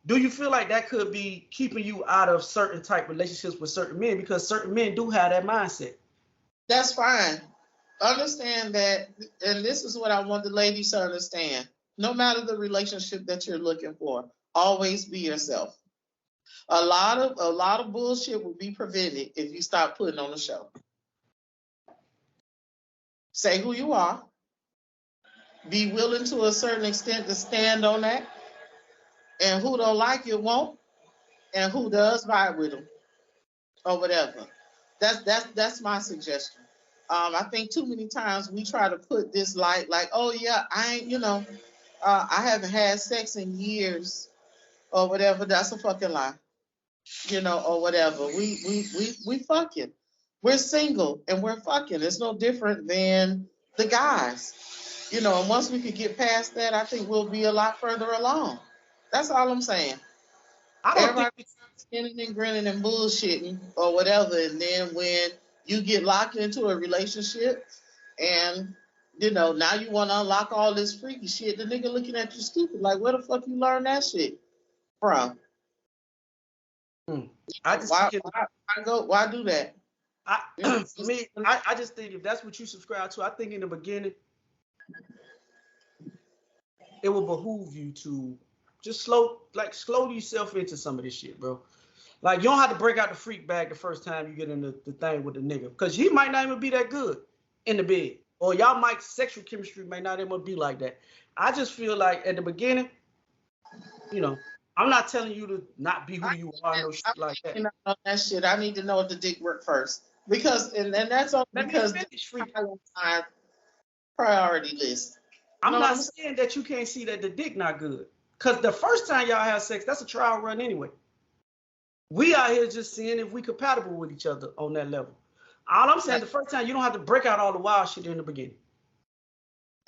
Do you feel like that could be keeping you out of certain type relationships with certain men, because certain men do have that mindset? That's fine. Understand that, and this is what I want the ladies to understand. No matter the relationship that you're looking for, always be yourself. A lot of bullshit will be prevented if you stop putting on a show. Say who you are. Be willing to a certain extent to stand on that. And who don't like it won't. And who does, vibe with them. Or whatever. That's my suggestion. I think too many times we try to put this like, oh yeah, I ain't, I haven't had sex in years or whatever, that's a fucking lie. You know, or whatever. We fucking. We're single and we're fucking. It's no different than the guys. You know, and once we could get past that, I think we'll be a lot further along. That's all I'm saying. I don't Everybody think skinning and grinning and bullshitting or whatever, and then when you get locked into a relationship and you know, now you want to unlock all this freaky shit, the nigga looking at you stupid, like where the fuck you learn that shit from? I just Why, think why do that? for me, I just think if that's what you subscribe to, I think in the beginning it will behoove you to just slow yourself into some of this shit, bro. Like, you don't have to break out the freak bag the first time you get in the thing with the nigga, because he might not even be that good in the bed, or y'all might sexual chemistry may not even be like that. I just feel like at the beginning, you know, I'm not telling you to not be who you are, no shit like that. On that shit, I need to know if the dick work first, because and that's all because finish, freak. On my priority list. I'm not saying that you can't see that the dick not good, because the first time y'all have sex, that's a trial run anyway. We out here just seeing if we compatible with each other on that level. All I'm saying, the first time, you don't have to break out all the wild shit in the beginning.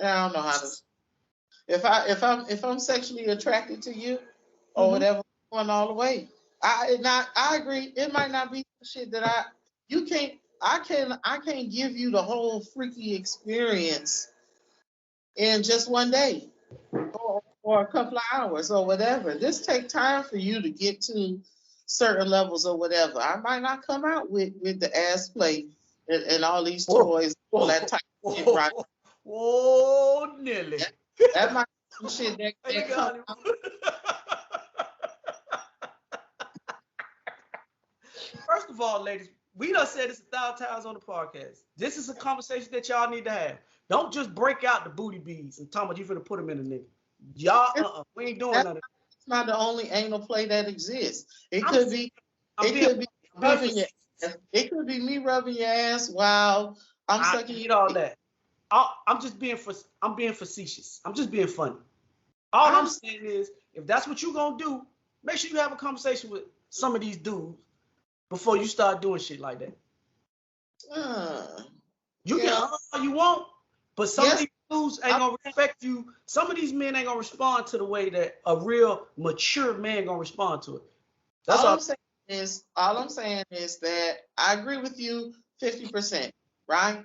I don't know how to. If I'm sexually attracted to you or whatever, going all the way. I agree. It might not be shit that I can't give you the whole freaky experience in just one day or a couple of hours or whatever. This take time for you to get to certain levels or whatever. I might not come out with the ass play and all these toys, all that type of shit, right? Whoa, Nelly. That might be some shit that come out. First of all, ladies, we done said this 1,000 times on the podcast. This is a conversation that y'all need to have. Don't just break out the booty beads and talk about you finna put them in a nigga. Y'all, we ain't doing nothing. It's not the only anal play that exists. It could be rubbing your ass. It could be me rubbing your ass while I'm sucking you. All that. I'm being facetious. I'm just being funny. All I'm saying is, if that's what you gonna do, make sure you have a conversation with some of these dudes before you start doing shit like that. You can all you want, but some of these dudes ain't gonna respect you. Some of these men ain't gonna respond to the way that a real mature man gonna respond to it. That's all I'm saying is that I agree with you 50%, right?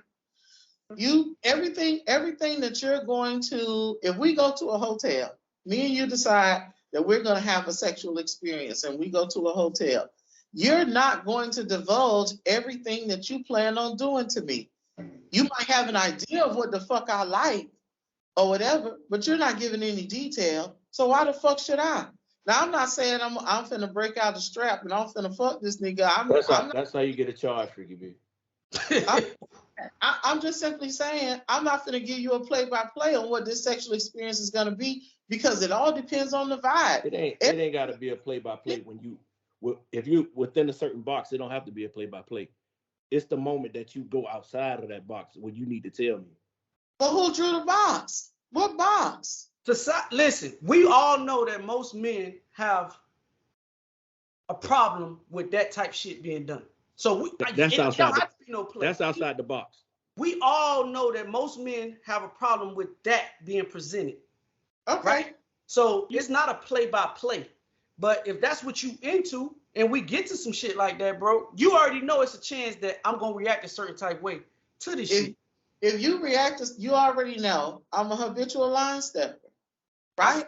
Everything that you're going to, if we go to a hotel, me and you decide that we're going to have a sexual experience and we go to a hotel, you're not going to divulge everything that you plan on doing to me. You might have an idea of what the fuck I like or whatever, but you're not giving any detail. So why the fuck should I? Now, I'm not saying I'm finna break out the strap and I'm finna fuck this nigga. That's how you get a charge, Freaky B. I'm just simply saying I'm not going to give you a play-by-play on what this sexual experience is going to be, because it all depends on the vibe. It ain't got to be a play-by-play if you within a certain box. It don't have to be a play-by-play. It's the moment that you go outside of that box when you need to tell me. But who drew the box? What box? Listen, we all know that most men have a problem with that type shit being done. So that's outside the box. We all know that most men have a problem with that being presented. Okay. Right? So it's not a play-by-play. But if that's what you into and we get to some shit like that, bro, you already know it's a chance that I'm going to react a certain type way to this shit. If you react, you already know I'm a habitual line stepper. Right?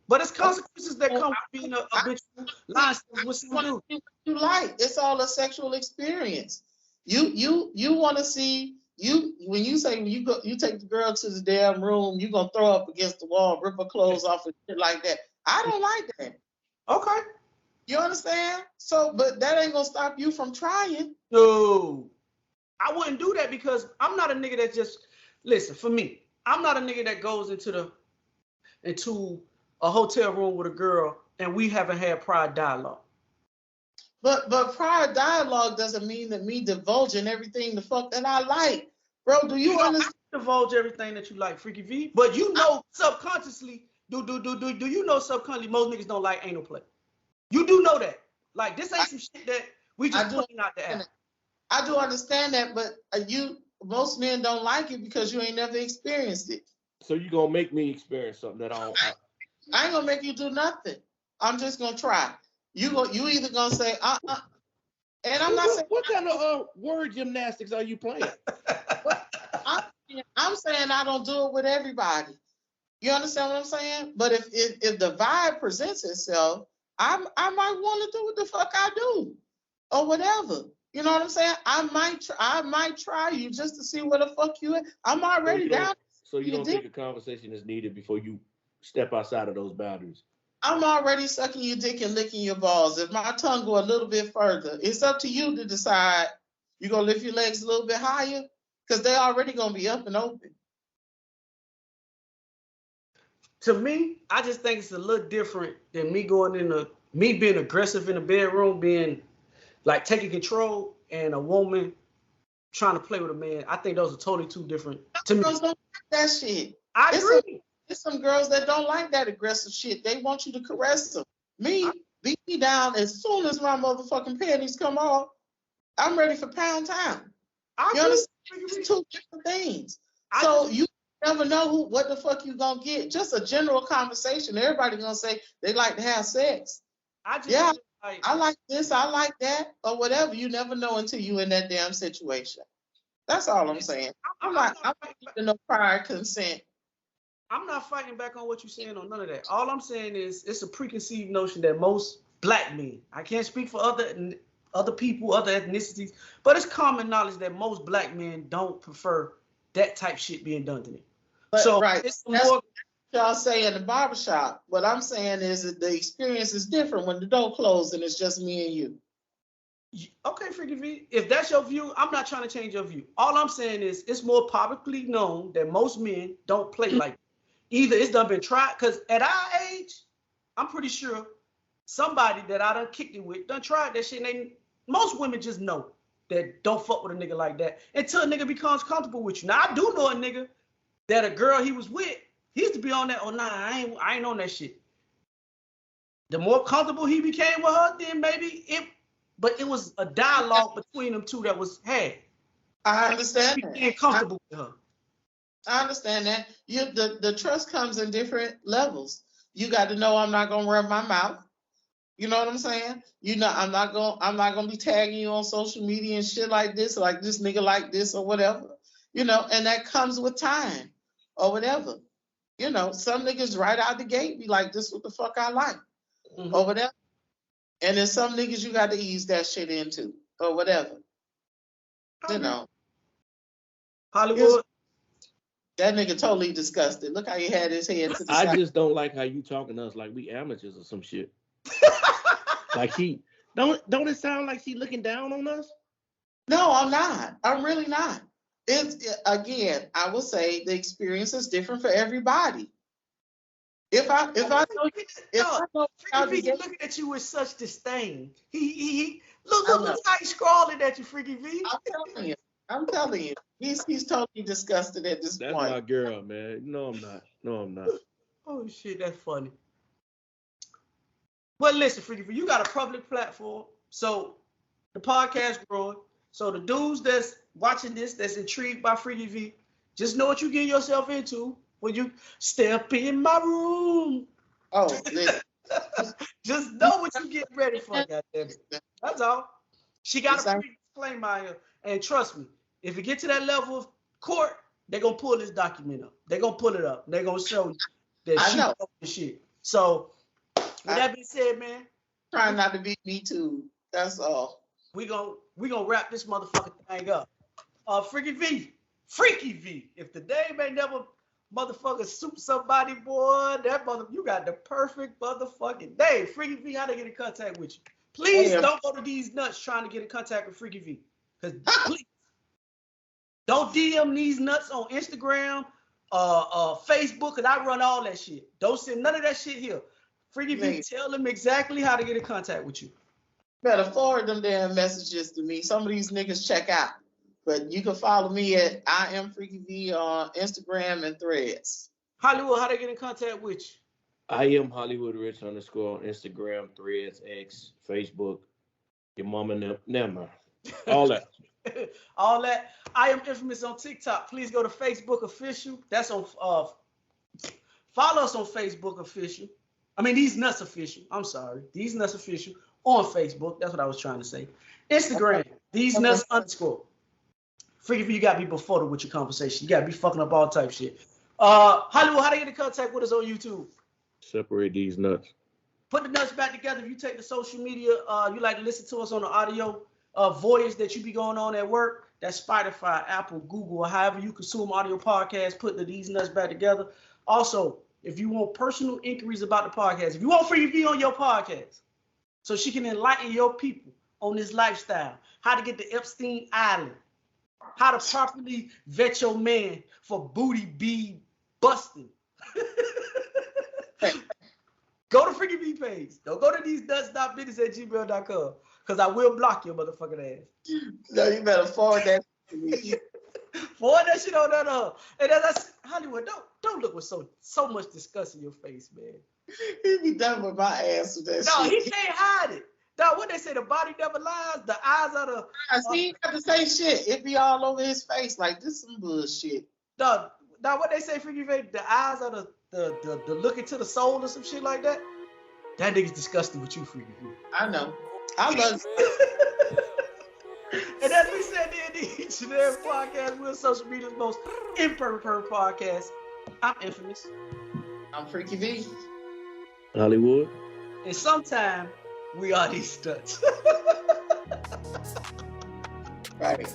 But it's consequences that come with being a habitual line stepper with some dude. You like. It's all a sexual experience. You want to see when you take the girl to the damn room, you gonna throw up against the wall, rip her clothes off and shit like that. I don't like that. Okay. You understand? So, but that ain't gonna stop you from trying. No, I wouldn't do that, because I'm not a nigga that just listen. For me, I'm not a nigga that goes into a hotel room with a girl and we haven't had prior dialogue. But prior dialogue doesn't mean that me divulging everything the fuck that I like. Bro, do you understand? Divulge everything that you like, Freaky V. But you know subconsciously Do you know subconsciously most niggas don't like anal play? You do know that. Like, this ain't some shit that we just putting out the app. I do understand that, but most men don't like it because you ain't never experienced it. So you gonna make me experience something that I ain't gonna make you do nothing. I'm just gonna try. You either gonna say and I'm not saying what kind of word gymnastics are you playing? I'm saying I don't do it with everybody. You understand what I'm saying? But if the vibe presents itself, I might want to do what the fuck I do or whatever. You know what I'm saying? I might try you just to see where the fuck you at. I'm already down. So you don't think a conversation is needed before you step outside of those boundaries? I'm already sucking your dick and licking your balls. If my tongue go a little bit further, it's up to you to decide. You gonna lift your legs a little bit higher? Because they're already gonna be up and open. To me, I just think it's a little different than me being aggressive in the bedroom, being like taking control, and a woman trying to play with a man. I think those are totally two different. To me, girls don't like that shit. I agree. There's some girls that don't like that aggressive shit. They want you to caress them. Me, beat me down as soon as my motherfucking panties come off. I'm ready for pound time. You understand? It's two different things. So you never know what the fuck you gonna get. Just a general conversation. Everybody gonna say they like to have sex. I like this, I like that, or whatever. You never know until you in that damn situation. That's all I'm saying. I'm not getting no prior consent. I'm not fighting back on what you're saying on none of that. All I'm saying is it's a preconceived notion that most black men, I can't speak for other people, other ethnicities, but it's common knowledge that most black men don't prefer that type shit being done to them. But, so right. it's That's more. What y'all say in the barbershop. What I'm saying is that the experience is different when the door closed and it's just me and you. Okay, Freaky V, if that's your view, I'm not trying to change your view. All I'm saying is it's more publicly known that most men don't play like that. Either it's done been tried, because at our age, I'm pretty sure somebody that I done kicked it with done tried that shit. And most women just know that don't fuck with a nigga like that until a nigga becomes comfortable with you. Now, I do know a nigga that a girl he was with, he used to be on that, I ain't on that shit. The more comfortable he became with her, then maybe but it was a dialogue between them two that was had. I understand that. Being comfortable with her. I understand that. The trust comes in different levels. You got to know I'm not gonna rub my mouth. You know what I'm saying? You know I'm not gonna be tagging you on social media and shit like this nigga like this or whatever. You know, and that comes with time or whatever. You know, some niggas right out the gate be like, this what the fuck I like or whatever. And then some niggas you got to ease that shit into or whatever. You know. Hollywood. That nigga totally disgusted. Look how he had his head to the side. I just don't like how you talking to us like we amateurs or some shit. Like he don't it sound like she looking down on us? No, I'm not. I'm really not. Again, I will say the experience is different for everybody. If I know Freaky V looking at you with such disdain. He look how he's scrawling at you, Freaky V. I'm telling you. He's totally disgusted at this point. That's my girl, man. No, I'm not. Oh shit, that's funny. Well, listen, Freaky V, you got a public platform, so the podcast growing. So the dudes that's watching this, that's intrigued by Freaky V, just know what you get yourself into when you step in my room. Oh, listen. Just know what you get ready for, goddammit. That's all. She got a pre-disclaimer out here, and trust me, if you get to that level of court, they're gonna pull this document up. They're gonna pull it up. They're gonna show you that she knows the shit. So with that being said, man, trying not to be me too. That's all. We gonna wrap this motherfucking thing up. Freaky V. If the name ain't never motherfucker soup somebody, boy, you got the perfect motherfucking day. Freaky V, how they get in contact with you? Please don't go to Theze Nutz trying to get in contact with Freaky V. Cause please don't DM Theze Nutz on Instagram, Facebook, and I run all that shit. Don't send none of that shit here. Freaky V, tell them exactly how to get in contact with you. Better forward them damn messages to me. Some of these niggas check out. But you can follow me at I am Freaky V on Instagram and Threads. Hollywood, how they get in contact with you? I am Hollywood Rich _ on Instagram, Threads, X, Facebook. Your mama, never mind. All that. All that. I am Infamous on TikTok. Please go to Facebook Official. That's on. Follow us on Facebook Official. I mean, Theze Nutz Official. I'm sorry, Theze Nutz Official on Facebook. That's what I was trying to say. Instagram, Theze Nutz _ Freaky V, you gotta be befuddled with your conversation. You gotta be fucking up all type shit. Hollywood, how they get in contact with us on YouTube? Separate these nuts. Put the nuts back together. If you take the social media, you like to listen to us on the audio voyage that you be going on at work, that's Spotify, Apple, Google, or however you consume audio podcasts, put Theze Nuts back together. Also, if you want personal inquiries about the podcast, if you want Freaky V on your podcast, so she can enlighten your people on this lifestyle, how to get to Epstein Island, how to properly vet your man for booty be busting. Go to Freaky V page. Don't go to thesenuts.business@gmail.com because I will block your motherfucking ass. No, you better forward that to me. Forward that shit on that. And as I said, Hollywood, don't look with so much disgust in your face, man. He be done with my ass with that No, shit. he can't hide it. No, what they say, the body never lies, the eyes are the. He ain't got to say shit. It be all over his face like this some bullshit. No, what they say, Freaky V, the eyes are the look into the soul or some shit like that. That nigga's disgusting with you, Freaky V. I know. I love And as we said in each and every podcast, we're social media's most imperfect podcast. I'm Infamous. I'm Freaky V. Hollywood. And sometime we are these nuts. Right.